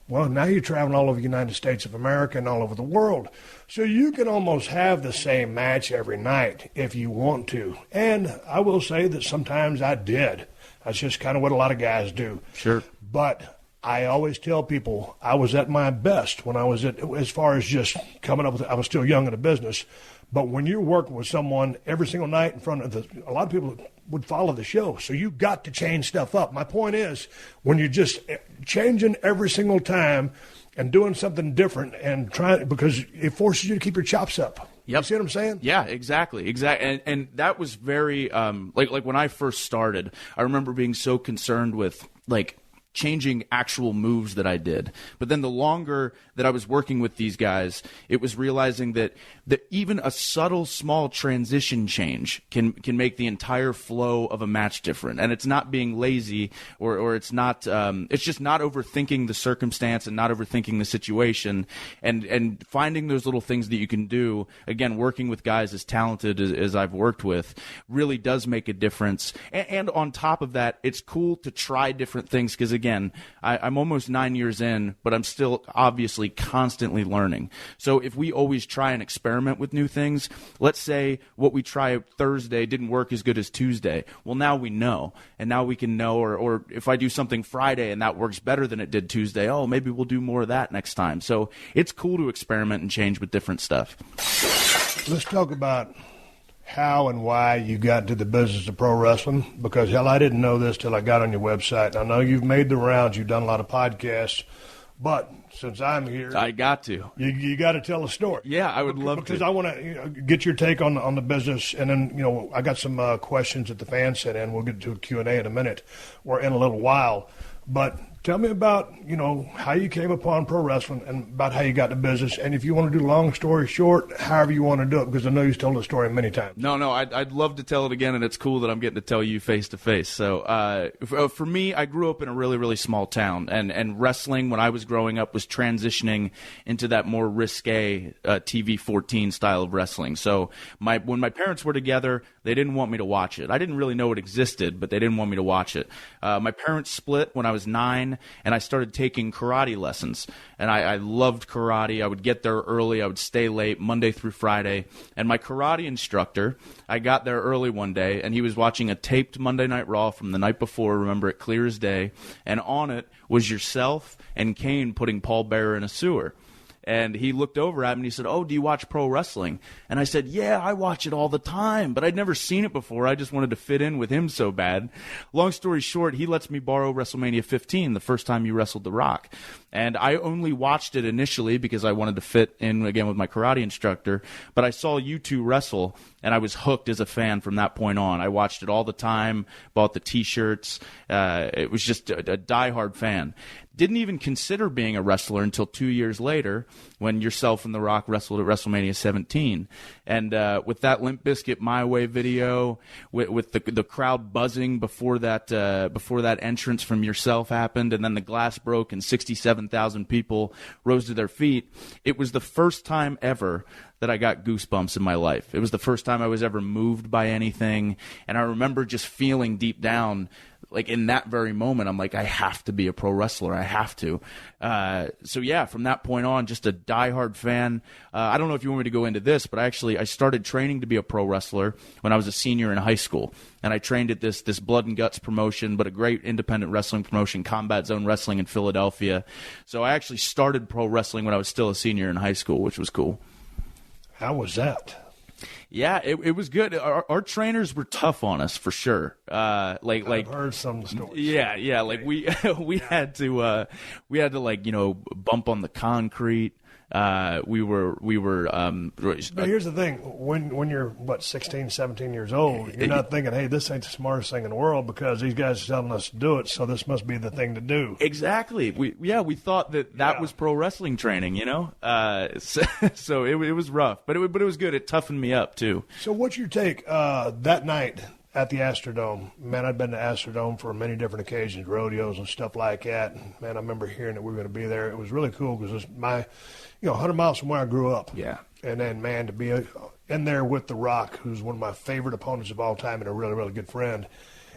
Well, now you're traveling all over the United States of America and all over the world. So you can almost have the same match every night if you want to. And I will say that sometimes I did. That's just kind of what a lot of guys do. Sure. But I always tell people I was at my best when I was as far as just coming up with, I was still young in the business. But when you're working with someone every single night in front of a lot of people would follow the show. So you got to change stuff up. My point is, when you're just changing every single time and doing something different and trying, because it forces you to keep your chops up. Yep. You see what I'm saying? Yeah, exactly. And that was very, like when I first started, I remember being so concerned with, changing actual moves that I did. But then the longer that I was working with these guys, it was realizing that even a subtle, small transition change can make the entire flow of a match different. And it's not being lazy or it's not, it's just not overthinking the circumstance and not overthinking the situation and finding those little things that you can do. Again, working with guys as talented as I've worked with really does make a difference. And on top of that, it's cool to try different things because, again, I'm almost 9 years in, but I'm still obviously constantly learning. So if we always try and experiment with new things, let's say what we try Thursday didn't work as good as Tuesday. Well, now we know, and now we can know, or if I do something Friday and that works better than it did Tuesday, maybe we'll do more of that next time. So it's cool to experiment and change with different stuff. Let's talk about how and why you got into the business of pro wrestling, because, hell, I didn't know this till I got on your website. I know you've made the rounds. You've done a lot of podcasts. But since I'm here, I got to. You got to tell a story. Yeah, I would love to. Because I want to get your take on the business. And then, I got some questions that the fans sent in. We'll get to a Q&A in a minute or in a little while. But tell me about, how you came upon pro wrestling and about how you got the business. And if you want to do a long story short, however you want to do it, because I know you've told the story many times. No, I'd love to tell it again, and it's cool that I'm getting to tell you face to face. So for me, I grew up in a really, really small town, and wrestling when I was growing up was transitioning into that more risque TV 14 style of wrestling. So when my parents were together, they didn't want me to watch it. I didn't really know it existed, but they didn't want me to watch it. My parents split when I was 9, and I started taking karate lessons. And I loved karate. I would get there early. I would stay late Monday through Friday. And my karate instructor, I got there early one day, and he was watching a taped Monday Night Raw from the night before, remember it clear as day, and on it was yourself and Kane putting Paul Bearer in a sewer. And he looked over at me and he said, "Oh, do you watch pro wrestling?" And I said, "Yeah, I watch it all the time." But I'd never seen it before. I just wanted to fit in with him so bad. Long story short, he lets me borrow WrestleMania 15, the first time you wrestled The Rock. And I only watched it initially because I wanted to fit in again with my karate instructor. But I saw you two wrestle, and I was hooked as a fan from that point on. I watched it all the time, bought the T-shirts. It was just a diehard fan. Didn't even consider being a wrestler until 2 years later when yourself and The Rock wrestled at WrestleMania 17. And with that Limp Bizkit My Way video, with the crowd buzzing before that entrance from yourself happened, and then the glass broke and 67,000 people rose to their feet, it was the first time ever that I got goosebumps in my life. It was the first time I was ever moved by anything, and I remember just feeling deep down, like in that very moment, I'm like, I have to be a pro wrestler. I have to. So yeah, from that point on, just a diehard fan. I don't know if you want me to go into this, but I started training to be a pro wrestler when I was a senior in high school. And I trained at this Blood and Guts promotion, but a great independent wrestling promotion, Combat Zone Wrestling in Philadelphia. So I actually started pro wrestling when I was still a senior in high school, which was cool. How was that? Yeah, it was good. Our trainers were tough on us for sure. I've heard some stories. Yeah. Like we had to like, bump on the concrete. We were. But here's the thing: when you're 16, 17 years old, you're not thinking, "Hey, this ain't the smartest thing in the world because these guys are telling us to do it, so this must be the thing to do." Exactly. We thought that was pro wrestling training, So it was rough, but it was good. It toughened me up too. So what's your take that night at the Astrodome? Man, I'd been to Astrodome for many different occasions, rodeos and stuff like that. And, man, I remember hearing that we were going to be there. It was really cool because it was my 100 miles from where I grew up. Yeah. And then, man, to be in there with The Rock, who's one of my favorite opponents of all time and a really, really good friend,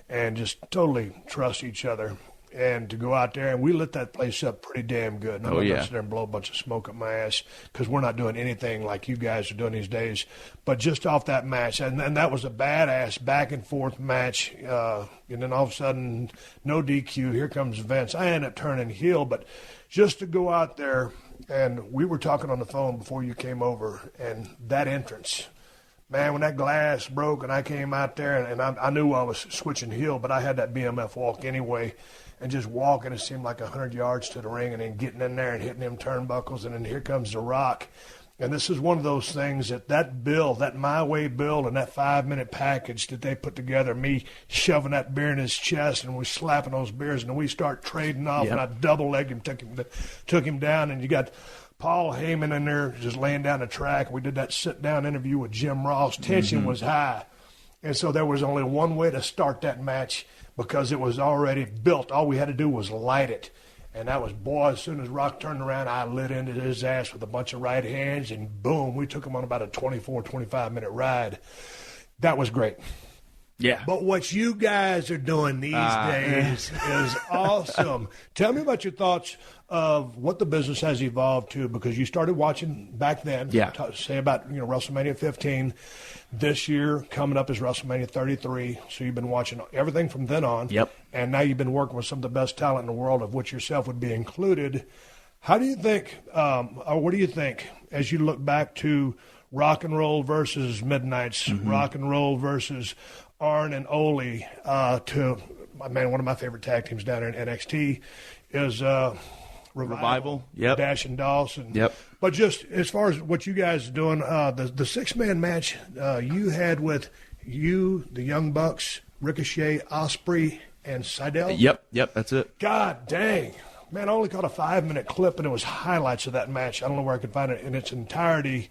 and just totally trust each other. And to go out there, and we lit that place up pretty damn good. And I'm not going to sit there and blow a bunch of smoke up my ass because we're not doing anything like you guys are doing these days. But just off that match, and that was a badass back-and-forth match. And then all of a sudden, no DQ, here comes Vince. I ended up turning heel, but just to go out there, and we were talking on the phone before you came over, and that entrance, man, when that glass broke and I came out there, and I knew I was switching heel, but I had that BMF walk anyway, and just walking, it seemed like 100 yards to the ring, and then getting in there and hitting them turnbuckles, and then here comes The Rock. And this is one of those things that build, that My Way build, and that 5-minute package that they put together, me shoving that beer in his chest, and we slapping those beers, and we start trading off, and I double-legged him, took him down, and you got Paul Heyman in there just laying down the track. We did that sit-down interview with Jim Ross. Tension was high. And so there was only one way to start that match because it was already built. All we had to do was light it. And that was, boy, as soon as Rock turned around, I lit into his ass with a bunch of right hands, and boom, we took him on about a 24, 25-minute ride. That was great. Yeah. But what you guys are doing these days is awesome. Tell me about your thoughts of what the business has evolved to, because you started watching back then. Yeah. Say about WrestleMania 15. This year coming up is WrestleMania 33. So you've been watching everything from then on. Yep. And now you've been working with some of the best talent in the world, of which yourself would be included. How do you think, or what do you think, as you look back to Rock and Roll versus Midnight's, Rock and Roll versus Arn and Ole, to, man, one of my favorite tag teams down there in NXT is Revival. Yep. Dash and Dawson. Yep. But just as far as what you guys are doing, the six-man match you had with you, the Young Bucks, Ricochet, Ospreay, and Seidel. Yep, that's it. God dang. Man, I only caught a 5-minute clip, and it was highlights of that match. I don't know where I could find it in its entirety.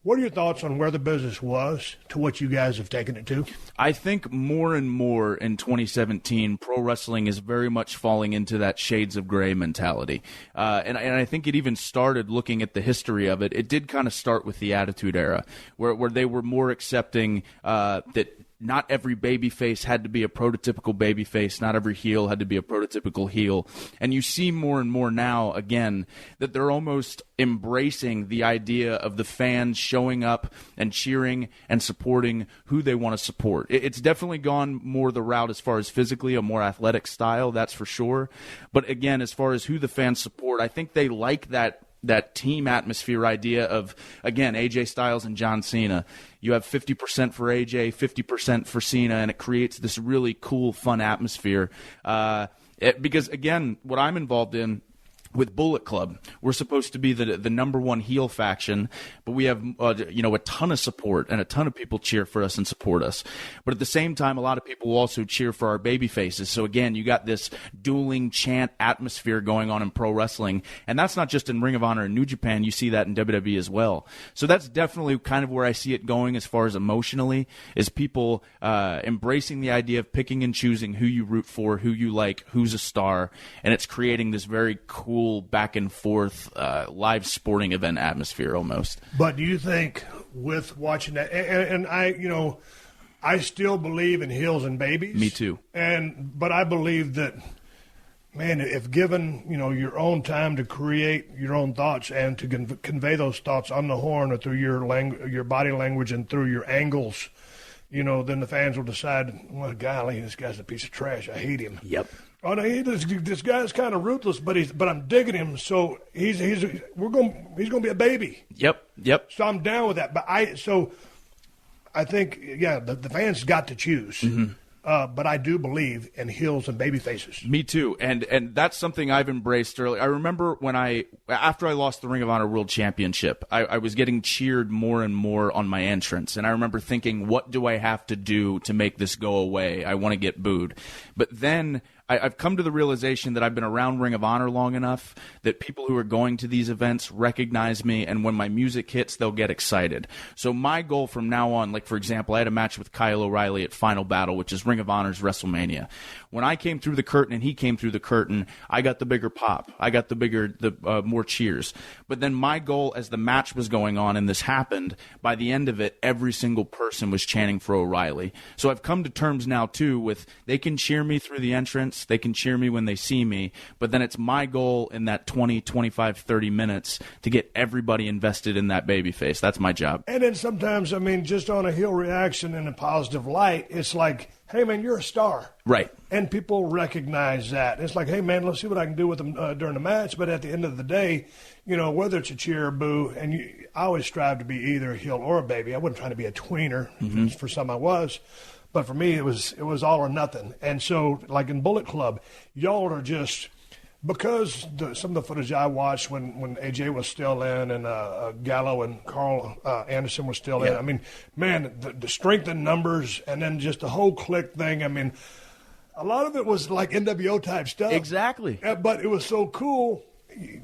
What are your thoughts on where the business was to what you guys have taken it to? I think more and more in 2017, pro wrestling is very much falling into that shades of gray mentality. And I think it even started looking at the history of it. It did kind of start with the Attitude Era, where they were more accepting that not every babyface had to be a prototypical babyface. Not every heel had to be a prototypical heel. And you see more and more now, again, that they're almost embracing the idea of the fans showing up and cheering and supporting who they want to support. It's definitely gone more the route as far as physically a more athletic style, that's for sure. But again, as far as who the fans support, I think they like that that team atmosphere idea of, again, AJ Styles and John Cena. You have 50% for AJ, 50% for Cena, and it creates this really cool, fun atmosphere. Because, again, what I'm involved in with Bullet Club, we're supposed to be the number one heel faction, but we have a ton of support and a ton of people cheer for us and support us. But at the same time, a lot of people will also cheer for our baby faces. So again, you got this dueling chant atmosphere going on in pro wrestling, and that's not just in Ring of Honor and New Japan. You see that in WWE as well. So that's definitely kind of where I see it going as far as emotionally, is people embracing the idea of picking and choosing who you root for, who you like, who's a star, and it's creating this very cool back and forth live sporting event atmosphere almost. But do you think with watching that, and I still believe in heels and babies. Me too. But I believe that, man, if given your own time to create your own thoughts and to convey those thoughts on the horn or through your body language and through your angles, then the fans will decide, well, golly, this guy's a piece of trash. I hate him. Yep. Oh no, this guy's kind of ruthless, but I'm digging him. So he's gonna be a baby. Yep. So I'm down with that. But I think the fans got to choose. Mm-hmm. But I do believe in heels and baby faces. Me too, and that's something I've embraced early. I remember after I lost the Ring of Honor World Championship, I was getting cheered more and more on my entrance, and I remember thinking, what do I have to do to make this go away? I want to get booed. But then I've come to the realization that I've been around Ring of Honor long enough that people who are going to these events recognize me, and when my music hits, they'll get excited. So my goal from now on, like for example, I had a match with Kyle O'Reilly at Final Battle, which is Ring of Honor's WrestleMania. When I came through the curtain and he came through the curtain, I got the bigger pop. I got the more cheers. But then my goal as the match was going on and this happened, by the end of it, every single person was chanting for O'Reilly. So I've come to terms now, too, with they can cheer me through the entrance. They can cheer me when they see me, but then it's my goal in that 20, 25, 30 minutes to get everybody invested in that babyface. That's my job. And then sometimes, just on a heel reaction in a positive light, it's like, hey, man, you're a star. Right. And people recognize that. It's like, hey, man, let's see what I can do with them during the match. But at the end of the day, whether it's a cheer or boo, and I always strive to be either a heel or a baby. I wasn't trying to be a tweener. Mm-hmm. For some I was. But for me, it was all or nothing. And so, like in Bullet Club, y'all are just – because some of the footage I watched when AJ was still in and Gallo and Carl Anderson were still in, the strength in numbers and then just the whole click thing, a lot of it was like NWO type stuff. Exactly. But it was so cool, a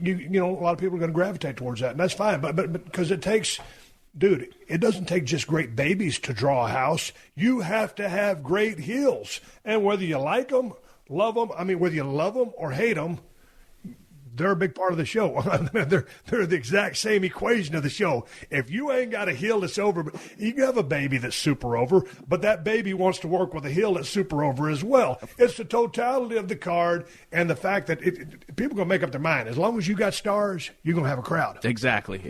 lot of people are going to gravitate towards that, and that's fine. But because it takes – dude, it doesn't take just great babies to draw a house. You have to have great heels. And whether you like them, love them, whether you love them or hate them, they're a big part of the show. they're the exact same equation of the show. If you ain't got a heel that's over, you can have a baby that's super over, but that baby wants to work with a heel that's super over as well. It's the totality of the card and the fact that people are going to make up their mind. As long as you got stars, you're going to have a crowd. Exactly.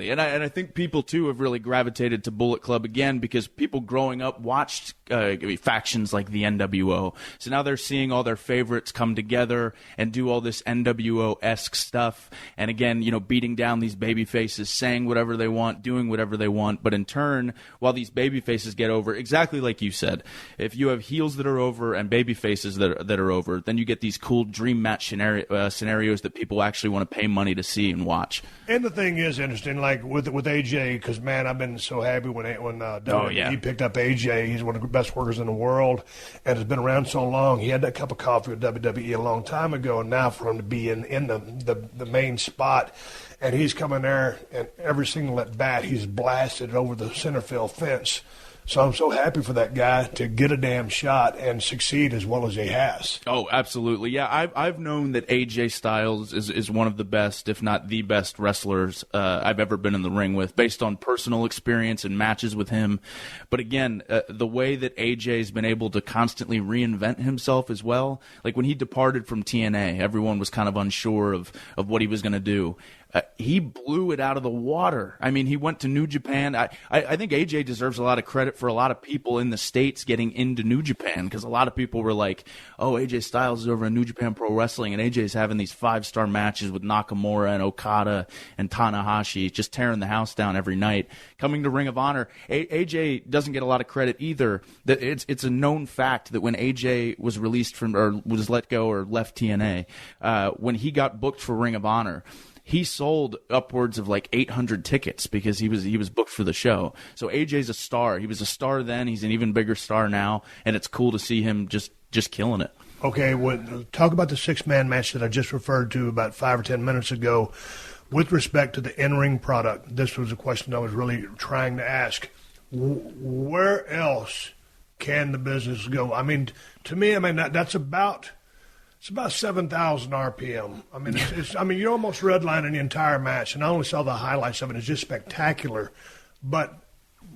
And I think people, too, have really gravitated to Bullet Club again because people growing up watched factions like the NWO. So now they're seeing all their favorites come together and do all this NWO-esque stuff. And again, beating down these baby faces, saying whatever they want, doing whatever they want. But in turn, while these baby faces get over, exactly like you said, if you have heels that are over and baby faces that are over, then you get these cool dream match scenarios that people actually want to pay money to see and watch. And the thing is interesting, like with AJ, because, man, I've been so happy when WWE picked up AJ. He's one of the best workers in the world and has been around so long. He had that cup of coffee with WWE a long time ago, and now for him to be in the main spot, and he's coming there, and every single at bat he's blasted over the center field fence. So I'm so happy for that guy to get a damn shot and succeed as well as he has. Oh, absolutely. Yeah, I've known that AJ Styles is one of the best, if not the best wrestlers I've ever been in the ring with, based on personal experience and matches with him. But again, the way that AJ's been able to constantly reinvent himself as well, like when he departed from TNA, everyone was kind of unsure of what he was going to do. he blew it out of the water. I mean, he went to New Japan. I think AJ deserves a lot of credit for a lot of people in the States getting into New Japan, because a lot of people were like, oh, AJ Styles is over in New Japan Pro Wrestling, and AJ's having these 5-star matches with Nakamura and Okada and Tanahashi, just tearing the house down every night. Coming to Ring of Honor, AJ doesn't get a lot of credit either. That it's a known fact that when AJ was released from, or was let go or left TNA, when he got booked for Ring of Honor, he sold upwards of like 800 tickets because he was booked for the show. So AJ's a star. He was a star then. He's an even bigger star now, and it's cool to see him just killing it. Okay, talk about the 6-man match that I just referred to about 5 or 10 minutes ago. With respect to the in-ring product, this was a question I was really trying to ask. Where else can the business go? I mean, to me, that's about... It's about 7,000 RPM. I mean, you're almost redlining the entire match, and I only saw the highlights of it. It's just spectacular. But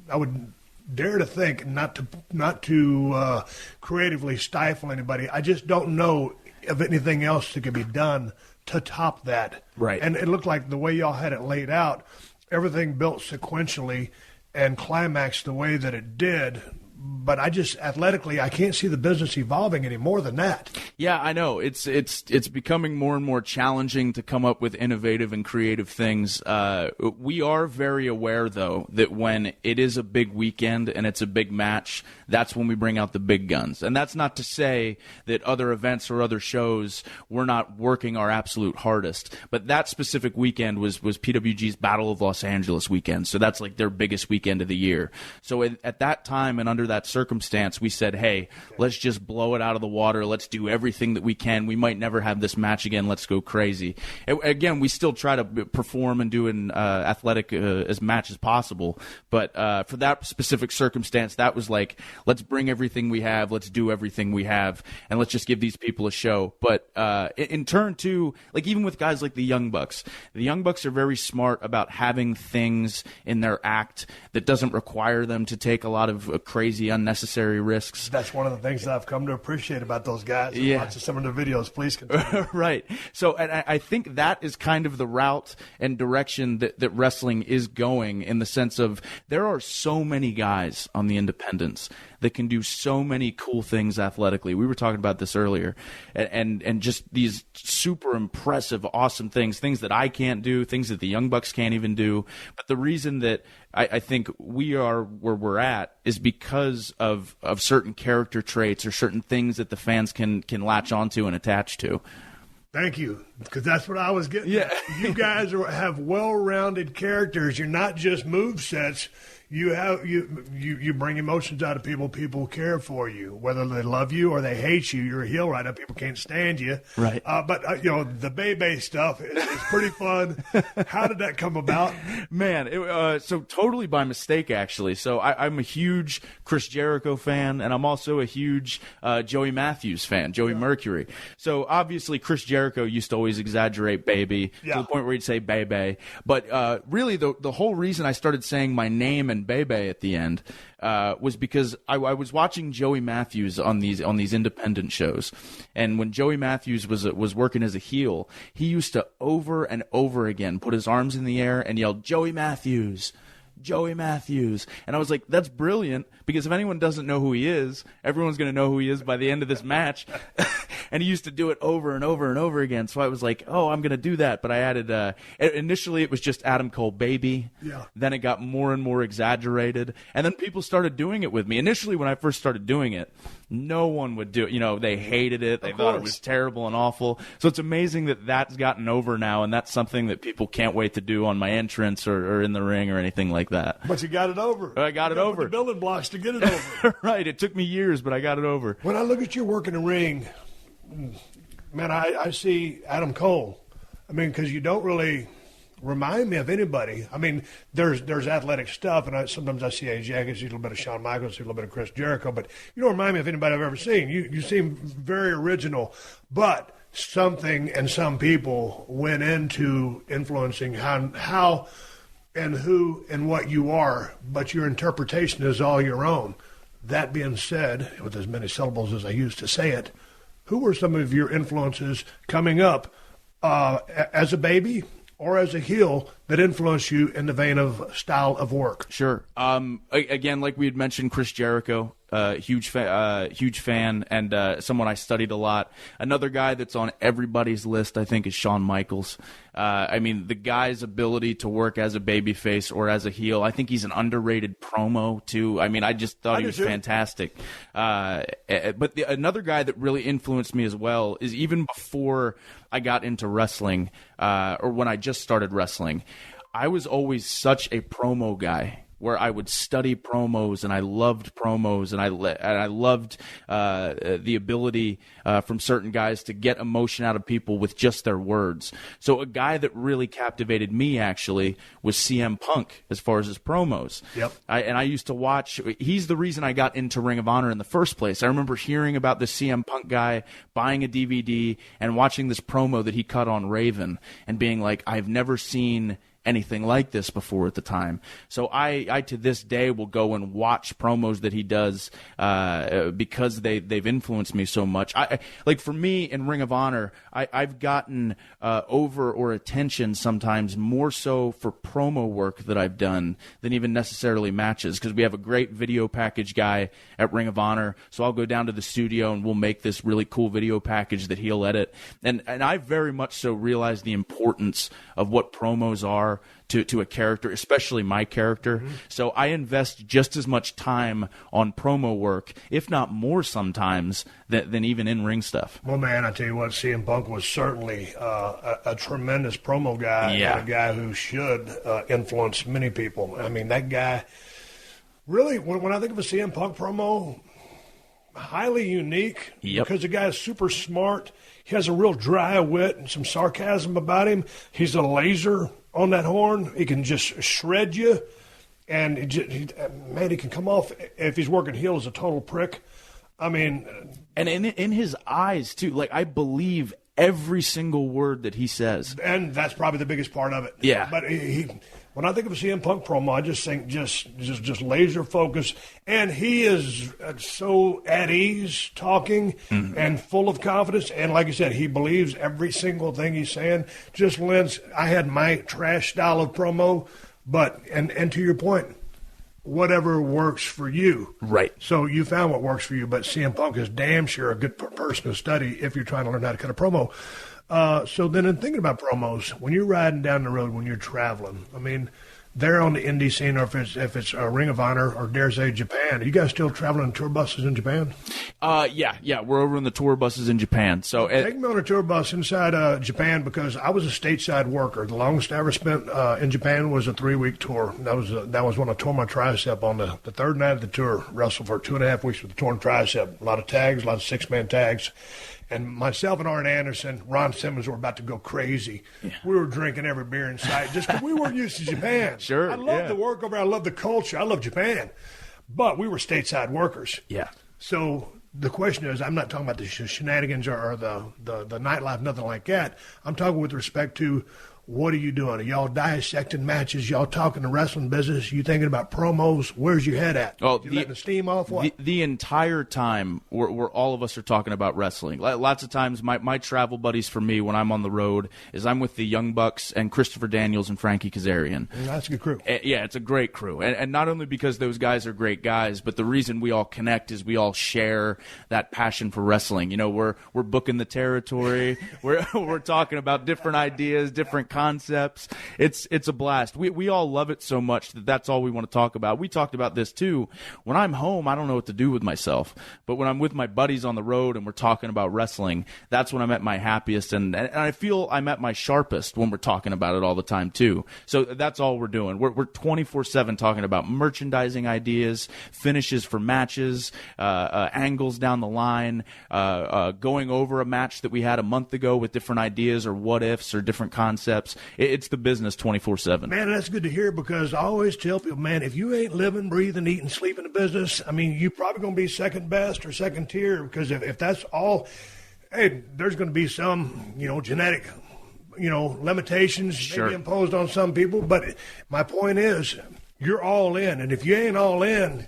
I would dare to think not to creatively stifle anybody. I just don't know of anything else that could be done to top that. Right. And it looked like the way y'all had it laid out, everything built sequentially and climaxed the way that it did. But athletically, I can't see the business evolving any more than that. Yeah, I know. It's becoming more and more challenging to come up with innovative and creative things. We are very aware, though, that when it is a big weekend and it's a big match, that's when we bring out the big guns. And that's not to say that other events or other shows we're not working our absolute hardest. But that specific weekend was PWG's Battle of Los Angeles weekend. So that's like their biggest weekend of the year. So at that time and under that circumstance, we said, hey, let's just blow it out of the water. Let's do everything that we can. We might never have this match again. Let's go crazy. Again, we still try to perform and do an athletic as match as possible. But for that specific circumstance, that was like, let's bring everything we have. Let's do everything we have. And let's just give these people a show. But in turn, too, like even with guys like the Young Bucks are very smart about having things in their act that doesn't require them to take a lot of crazy, unnecessary risks. That's one of the things that I've come to appreciate about those guys. Yeah. Watching some of the videos. Please continue. Right. So and I think that is kind of the route and direction that wrestling is going, in the sense of there are so many guys on the independents that can do so many cool things athletically. We were talking about this earlier. And just these super impressive, awesome things that I can't do, things that the Young Bucks can't even do. But the reason that I think we are where we're at is because of certain character traits or certain things that the fans can latch onto and attach to. Thank you, because that's what I was getting at. You guys have well-rounded characters. You're not just movesets. You bring emotions out of people. People care for you, whether they love you or they hate you. You're a heel right now. People can't stand you. Right. But the Bebe stuff is pretty fun. How did that come about? Man, so totally by mistake, actually. So I'm a huge Chris Jericho fan, and I'm also a huge Joey Matthews fan, Joey Mercury. So obviously Chris Jericho used to always exaggerate baby to the point where he'd say Bebe. But really the whole reason I started saying my name and Bebe at the end was because I was watching Joey Matthews on these independent shows, and when Joey Matthews was working as a heel, he used to over and over again put his arms in the air and yell, "Joey Matthews, Joey Matthews." And I was like, that's brilliant, because if anyone doesn't know who he is, everyone's going to know who he is by the end of this match. And he used to do it over and over and over again. So I was like, oh, I'm going to do that. But I added, initially it was just Adam Cole Baby. Yeah. Then it got more and more exaggerated. And then people started doing it with me. Initially, when I first started doing it, no one would do it. They hated it. They thought it was terrible and awful. So it's amazing that that's gotten over now. And that's something that people can't wait to do on my entrance or in the ring or anything like that. But you got it over. I got it over. The building blocks to get it over. Right. It took me years, but I got it over. When I look at your work in the ring, man, I see Adam Cole. I mean, because you don't really remind me of anybody. I mean, there's athletic stuff, and sometimes I see AJ, I see a little bit of Shawn Michaels, see a little bit of Chris Jericho, but you don't remind me of anybody I've ever seen. You seem very original, but something and some people went into influencing how and who and what you are, but your interpretation is all your own. That being said, with as many syllables as I used to say it, who were some of your influences coming up as a baby or as a heel that influenced you in the vein of style of work? Sure. Again, like we had mentioned, Chris Jericho, huge fan, and someone I studied a lot. Another guy that's on everybody's list, I think, is Shawn Michaels. I mean, the guy's ability to work as a babyface or as a heel, I think he's an underrated promo, too. I mean, I just thought he was fantastic. But another guy that really influenced me as well is even before I got into wrestling, or when I just started wrestling, I was always such a promo guy, where I would study promos, and I loved promos, and I loved the ability from certain guys to get emotion out of people with just their words. So a guy that really captivated me, actually, was CM Punk as far as his promos. Yep. I used to watch. He's the reason I got into Ring of Honor in the first place. I remember hearing about this CM Punk guy, buying a DVD, and watching this promo that he cut on Raven, and being like, I've never seen anything like this before at the time. So I to this day will go and watch promos that he does because they've influenced me so much. Like for me in Ring of Honor, I've gotten over or attention sometimes more so for promo work that I've done than even necessarily matches, because we have a great video package guy at Ring of Honor. So I'll go down to the studio and we'll make this really cool video package that he'll edit. And I very much so realize the importance of what promos are to a character, especially my character. Mm-hmm. So I invest just as much time on promo work, if not more sometimes, than even in-ring stuff. Well, man, I tell you what, CM Punk was certainly a tremendous promo guy, and a guy who should influence many people. I mean, that guy, really, when I think of a CM Punk promo, highly unique, because the guy is super smart. He has a real dry wit and some sarcasm about him. He's a laser on that horn. He can just shred you. And he can come off, if he's working heel, as a total prick. I mean. And in his eyes, too. Like, I believe every single word that he says. And that's probably the biggest part of it. Yeah. But when I think of a CM Punk promo, I just think just laser focus. And he is so at ease talking and full of confidence. And like I said, he believes every single thing he's saying. Just lends. I had my trash style of promo, but and to your point, whatever works for you. Right. So you found what works for you, but CM Punk is damn sure a good person to study if you're trying to learn how to cut a promo. So then in thinking about promos, when you're riding down the road, when you're traveling, I mean, they're on the indie scene, or if it's a Ring of Honor, or dare say Japan. Are you guys still traveling tour buses in Japan? Yeah, we're over in the tour buses in Japan. So take me on a tour bus inside Japan, because I was a stateside worker. The longest I ever spent in Japan was a 3-week tour. That was when I tore my tricep on the third night of the tour. Wrestled for 2.5 weeks with a torn tricep. A lot of tags, a lot of 6-man tags. And myself and Arn Anderson, Ron Simmons were about to go crazy. Yeah. We were drinking every beer in sight just because we weren't used to Japan. Sure. I love the work over there. I love the culture. I love Japan. But we were stateside workers. Yeah. So the question is, I'm not talking about the shenanigans or the nightlife, nothing like that. I'm talking with respect to, what are you doing? Are y'all dissecting matches? Y'all talking the wrestling business? You thinking about promos? Where's your head at? Oh, you letting the steam off? What? The entire time, we're all of us are talking about wrestling. Lots of times, my travel buddies for me when I'm on the road is I'm with the Young Bucks and Christopher Daniels and Frankie Kazarian. That's a good crew. Yeah, it's a great crew. And not only because those guys are great guys, but the reason we all connect is we all share that passion for wrestling. You know, we're booking the territory. we're talking about different ideas, different concepts. It's a blast. We all love it so much that's all we want to talk about. We talked about this too. When I'm home, I don't know what to do with myself. But when I'm with my buddies on the road and we're talking about wrestling, that's when I'm at my happiest, and I feel I'm at my sharpest when we're talking about it all the time too. So that's all we're doing. We're 24/7 talking about merchandising ideas, finishes for matches, angles down the line, going over a match that we had a month ago with different ideas or what ifs or different concepts. It's the business 24/7. Man, that's good to hear, because I always tell people, man, if you ain't living, breathing, eating, sleeping the business, I mean, you're probably going to be second best or second tier, because if that's all, hey, there's going to be some, genetic, limitations maybe imposed on some people. But my point is, you're all in. And if you ain't all in,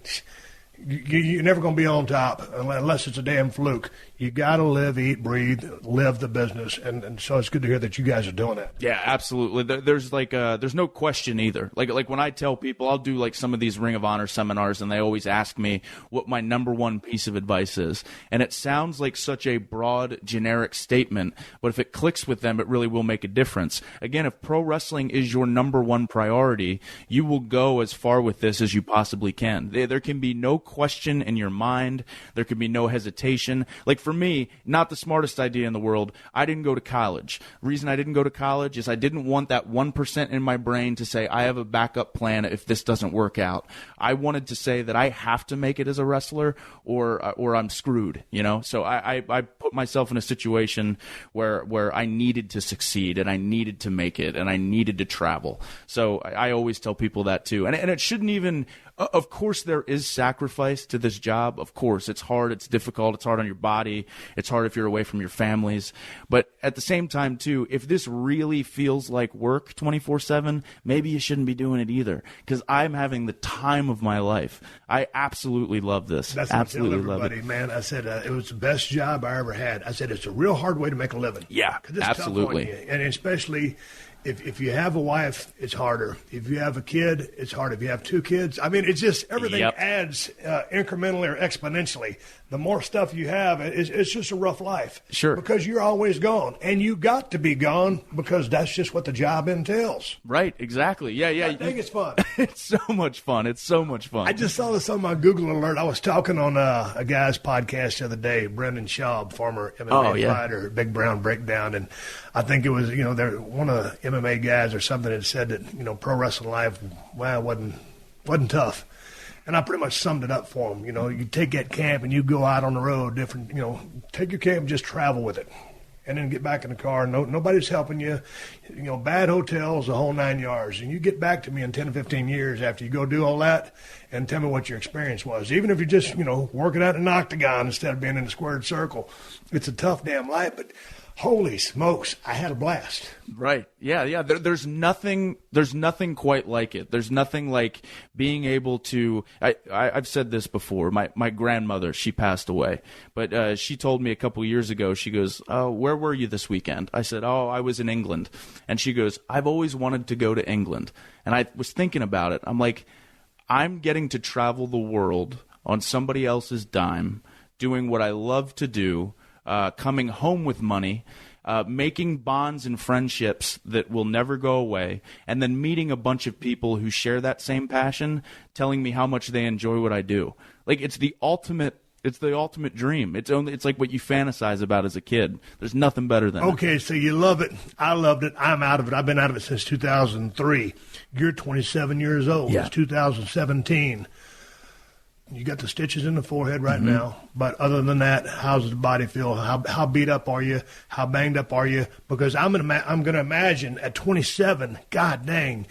you're never going to be on top unless it's a damn fluke. You got to live, eat, breathe, live the business, and so it's good to hear that you guys are doing that. Yeah, absolutely. There's there's no question either. Like when I tell people, I'll do like some of these Ring of Honor seminars, and they always ask me what my number one piece of advice is, and it sounds like such a broad, generic statement, but if it clicks with them, it really will make a difference. Again, if pro wrestling is your number one priority, you will go as far with this as you possibly can. There can be no question in your mind. There can be no hesitation. Like for me, not the smartest idea in the world, I didn't go to college. The reason I didn't go to college is I didn't want that 1% in my brain to say, I have a backup plan if this doesn't work out. I wanted to say that I have to make it as a wrestler or I'm screwed, you know? So I put myself in a situation where I needed to succeed and I needed to make it and I needed to travel. So I always tell people that too. And it shouldn't even... Of course, there is sacrifice to this job. Of course, it's hard, it's difficult, it's hard on your body, it's hard if you're away from your families. But at the same time, too, if this really feels like work 24/7, maybe you shouldn't be doing it either. Because I'm having the time of my life. I absolutely love this. That's absolutely what I tell everybody, man. I said it was the best job I ever had. I said it's a real hard way to make a living. Yeah, it's absolutely. Tough on you. And especially... If you have a wife, it's harder. If you have a kid, it's harder. If you have two kids, I mean, it's just everything adds incrementally or exponentially. The more stuff you have, it's just a rough life. Sure. Because you're always gone. And you got to be gone because that's just what the job entails. Right, exactly. Yeah. I think it's fun. It's so much fun. It's so much fun. I just saw this on my Google alert. I was talking on a guy's podcast the other day, Brendan Schaub, former MMA fighter, Big Brown Breakdown. And I think it was, they're one of the MMA guys or something that said that, pro wrestling life, well, wasn't tough. And I pretty much summed it up for him. You take that camp and you go out on the road, different, take your camp and just travel with it. And then get back in the car. Nobody's helping you. Bad hotels, the whole 9 yards. And you get back to me in 10 to 15 years after you go do all that and tell me what your experience was. Even if you're just, working out in an octagon instead of being in a squared circle. It's a tough damn life, but holy smokes, I had a blast. Right. Yeah. There's nothing quite like it. There's nothing like being able to, I've said this before. My grandmother, she passed away, but she told me a couple years ago, she goes, "Oh, where were you this weekend?" I said, "Oh, I was in England." And she goes, "I've always wanted to go to England." And I was thinking about it. I'm like, I'm getting to travel the world on somebody else's dime, doing what I love to do, coming home with money, making bonds and friendships that will never go away, and then meeting a bunch of people who share that same passion, telling me how much they enjoy what I do. Like, it's the ultimate dream. It's like what you fantasize about as a kid. There's nothing better than it. Okay, so you love it. I loved it. I'm out of it. I've been out of it since 2003. You're 27 years old. Yeah. It's 2017. You got the stitches in the forehead right now, but other than that, how's the body feel? How beat up are you? How banged up are you? Because I'm gonna imagine at 27, God dang,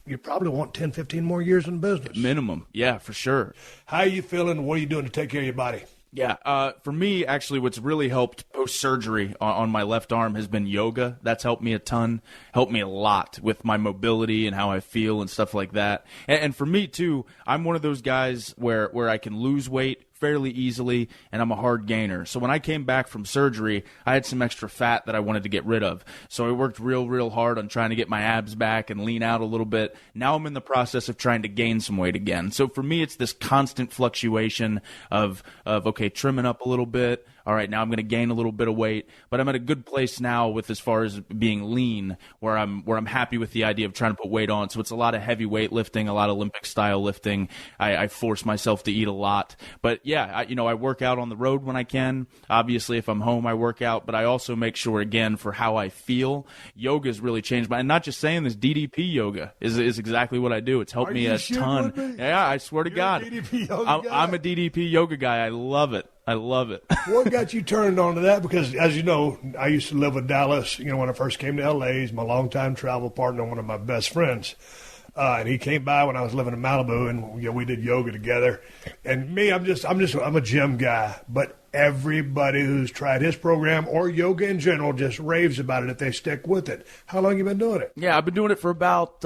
you probably want 10, 15 more years in business. Minimum, yeah, for sure. How are you feeling? What are you doing to take care of your body? Yeah, for me, actually, what's really helped post-surgery on my left arm has been yoga. That's helped me a ton, helped me a lot with my mobility and how I feel and stuff like that. And for me, too, I'm one of those guys where I can lose weight fairly easily, and I'm a hard gainer. So when I came back from surgery, I had some extra fat that I wanted to get rid of. So I worked real hard on trying to get my abs back and lean out a little bit. Now I'm in the process of trying to gain some weight again. So for me, it's this constant fluctuation of okay, trimming up a little bit. All right, now I'm going to gain a little bit of weight, but I'm at a good place now with as far as being lean, where I'm happy with the idea of trying to put weight on. So it's a lot of heavy weight lifting, a lot of Olympic style lifting. I force myself to eat a lot, but yeah, I work out on the road when I can. Obviously, if I'm home, I work out, but I also make sure, again, for how I feel, yoga has really changed and not just saying this, DDP yoga is exactly what I do. It's helped me a ton. Yeah, I swear to God, I'm a DDP yoga guy. I love it. What got you turned on to that? Because, as you know, I used to live with Dallas, when I first came to L.A. He's my longtime travel partner, one of my best friends. And he came by when I was living in Malibu, and we did yoga together. And me, I'm a gym guy, but everybody who's tried his program or yoga in general just raves about it if they stick with it. How long you been doing it? Yeah, I've been doing it for about,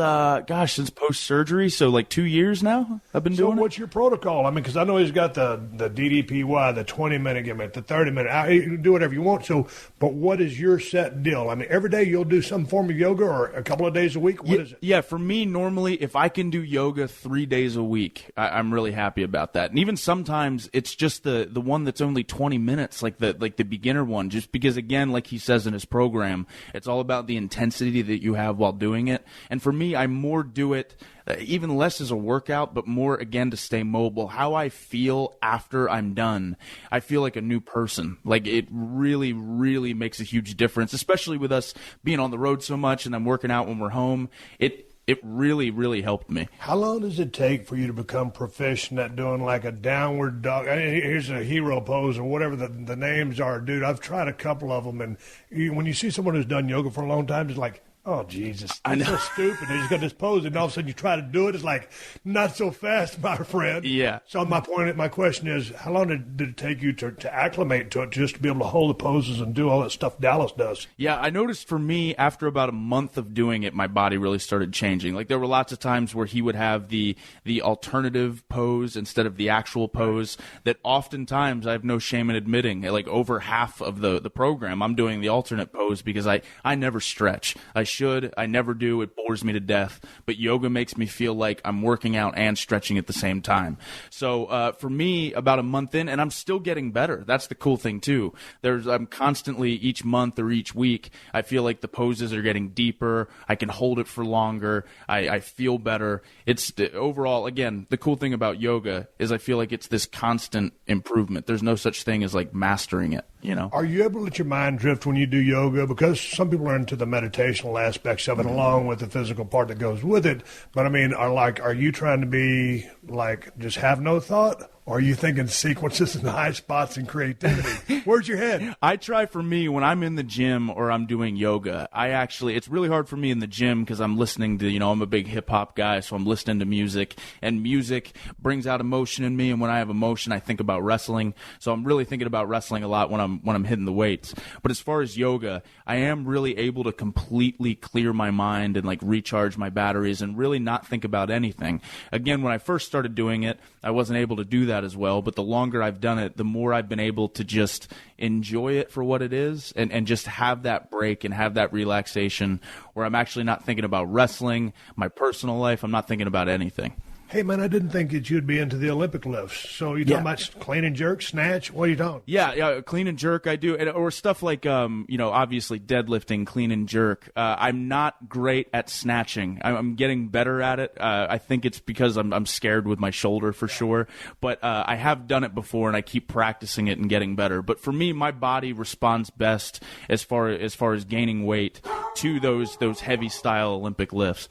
since post-surgery, so like 2 years now I've been doing it. So what's your protocol? I mean, because I know he's got the DDPY, the 20-minute gimmick, the 30-minute. You can do whatever you want. So, but what is your set deal? I mean, every day you'll do some form of yoga or a couple of days a week? What is it? Yeah, for me, normally, if I can do yoga 3 days a week, I'm really happy about that. And even sometimes it's just the one that's only 20 minutes, like the beginner one, just because, again, like he says in his program, it's all about the intensity that you have while doing it. And for me, I more do it even less as a workout, but more, again, to stay mobile. How I feel after I'm done, I feel like a new person. Like, it really, really makes a huge difference, especially with us being on the road so much and I'm working out when we're home. It really, really helped me. How long does it take for you to become proficient at doing like a downward dog? I mean, here's a hero pose or whatever the names are. Dude, I've tried a couple of them, and when you see someone who's done yoga for a long time, it's like, oh, Jesus, that's so stupid. They just got this pose, and all of a sudden you try to do it. It's like, not so fast, my friend. Yeah. So my question is, how long did it take you to acclimate to it, just to be able to hold the poses and do all that stuff Dallas does? Yeah, I noticed for me, after about a month of doing it, my body really started changing. Like, there were lots of times where he would have the alternative pose instead of the actual pose that oftentimes, I have no shame in admitting, like over half of the program, I'm doing the alternate pose because I never stretch. I never do. It bores me to death. But yoga makes me feel like I'm working out and stretching at the same time. So for me, about a month in, and I'm still getting better. That's the cool thing too. I'm constantly, each month or each week, I feel like the poses are getting deeper. I can hold it for longer. I feel better. It's overall, again, the cool thing about yoga is I feel like it's this constant improvement. There's no such thing as like mastering it. You know. Are you able to let your mind drift when you do yoga? Because some people are into the meditational aspects of it along with the physical part that goes with it. But I mean, are you trying to be like, just have no thought? Or are you thinking sequences and high spots and creativity? Where's your head? I try, for me, when I'm in the gym or I'm doing yoga, it's really hard for me in the gym because I'm listening to, I'm a big hip-hop guy, so I'm listening to music. And music brings out emotion in me, and when I have emotion, I think about wrestling. So I'm really thinking about wrestling a lot when I'm hitting the weights. But as far as yoga, I am really able to completely clear my mind and, like, recharge my batteries and really not think about anything. Again, when I first started doing it, I wasn't able to do that as well, but the longer I've done it, the more I've been able to just enjoy it for what it is and just have that break and have that relaxation where I'm actually not thinking about wrestling, my personal life. I'm not thinking about anything. Hey, man, I didn't think that you'd be into the Olympic lifts. So you talking about clean and jerk, snatch? What are you talking? Yeah, clean and jerk I do. Or stuff like, obviously deadlifting, clean and jerk. I'm not great at snatching. I'm getting better at it. I think it's because I'm scared with my shoulder for sure. But I have done it before, and I keep practicing it and getting better. But for me, my body responds best as far as gaining weight to those heavy style Olympic lifts.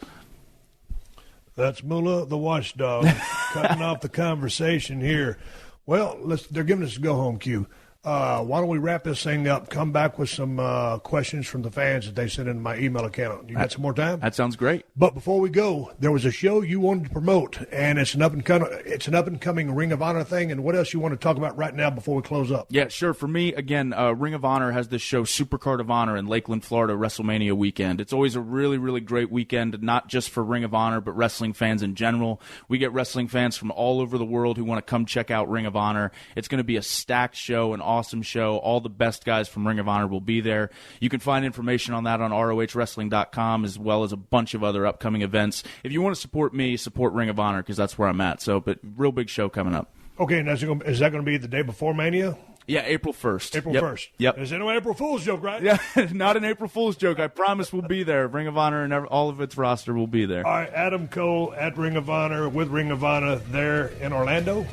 That's Mullah the watchdog cutting off the conversation here. Well, they're giving us a go-home cue. Why don't we wrap this thing up, come back with some questions from the fans that they sent in my email account. You got some more time? That sounds great. But before we go, there was a show you wanted to promote, and it's an up-and-coming Ring of Honor thing. And what else you want to talk about right now before we close up? Yeah, sure. For me, again, Ring of Honor has this show, Supercard of Honor, in Lakeland, Florida, WrestleMania weekend. It's always a really, really great weekend, not just for Ring of Honor, but wrestling fans in general. We get wrestling fans from all over the world who want to come check out Ring of Honor. It's going to be a stacked show, an awesome show. All the best guys from Ring of Honor will be there. You can find information on that on ROHWrestling.com, as well as a bunch of other upcoming events. If you want to support me, support Ring of Honor, because that's where I'm at. But real big show coming up. Okay, and is that going to be the day before Mania? Yeah, April 1st. April 1st. Yep. Is it an April Fool's joke, right? Yeah, not an April Fool's joke. I promise we'll be there. Ring of Honor and all of its roster will be there. All right, Adam Cole at Ring of Honor with Ring of Honor there in Orlando?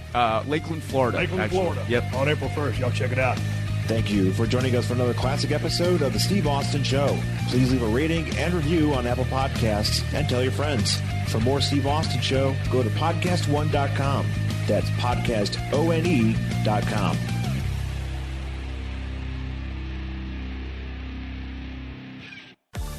Lakeland, Florida. Lakeland, Florida. Yep. On April 1st. Y'all check it out. Thank you for joining us for another classic episode of The Steve Austin Show. Please leave a rating and review on Apple Podcasts and tell your friends. For more Steve Austin Show, go to PodcastOne.com. That's PodcastOne.com.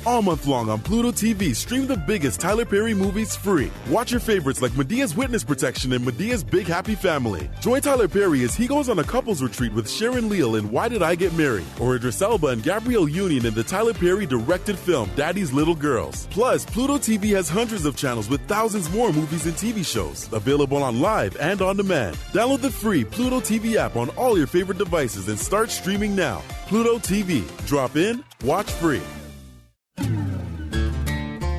All month long on Pluto TV, stream the biggest Tyler Perry movies free. Watch your favorites like Medea's Witness Protection and Medea's Big Happy Family. Join Tyler Perry as he goes on a couples retreat with Sharon Leal in Why Did I Get Married? Or Idris Elba and Gabrielle Union in the Tyler Perry directed film Daddy's Little Girls. Plus, Pluto TV has hundreds of channels with thousands more movies and TV shows. Available on live and on demand. Download the free Pluto TV app on all your favorite devices and start streaming now. Pluto TV. Drop in, watch free.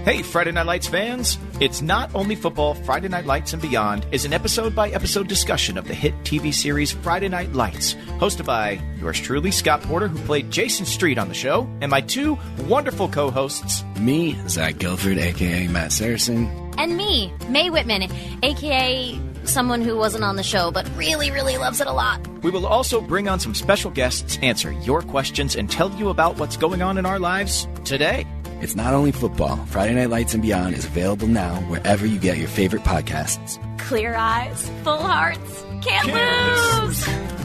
Hey, Friday Night Lights fans! It's Not Only Football, Friday Night Lights and Beyond is an episode-by-episode discussion of the hit TV series Friday Night Lights, hosted by yours truly, Scott Porter, who played Jason Street on the show, and my two wonderful co-hosts. Me, Zach Guilford, a.k.a. Matt Saracen. And me, Mae Whitman, a.k.a. someone who wasn't on the show but really, really loves it a lot. We will also bring on some special guests, answer your questions, and tell you about what's going on in our lives today. It's Not Only Football. Friday Night Lights and Beyond is available now wherever you get your favorite podcasts. Clear eyes, full hearts, can't lose!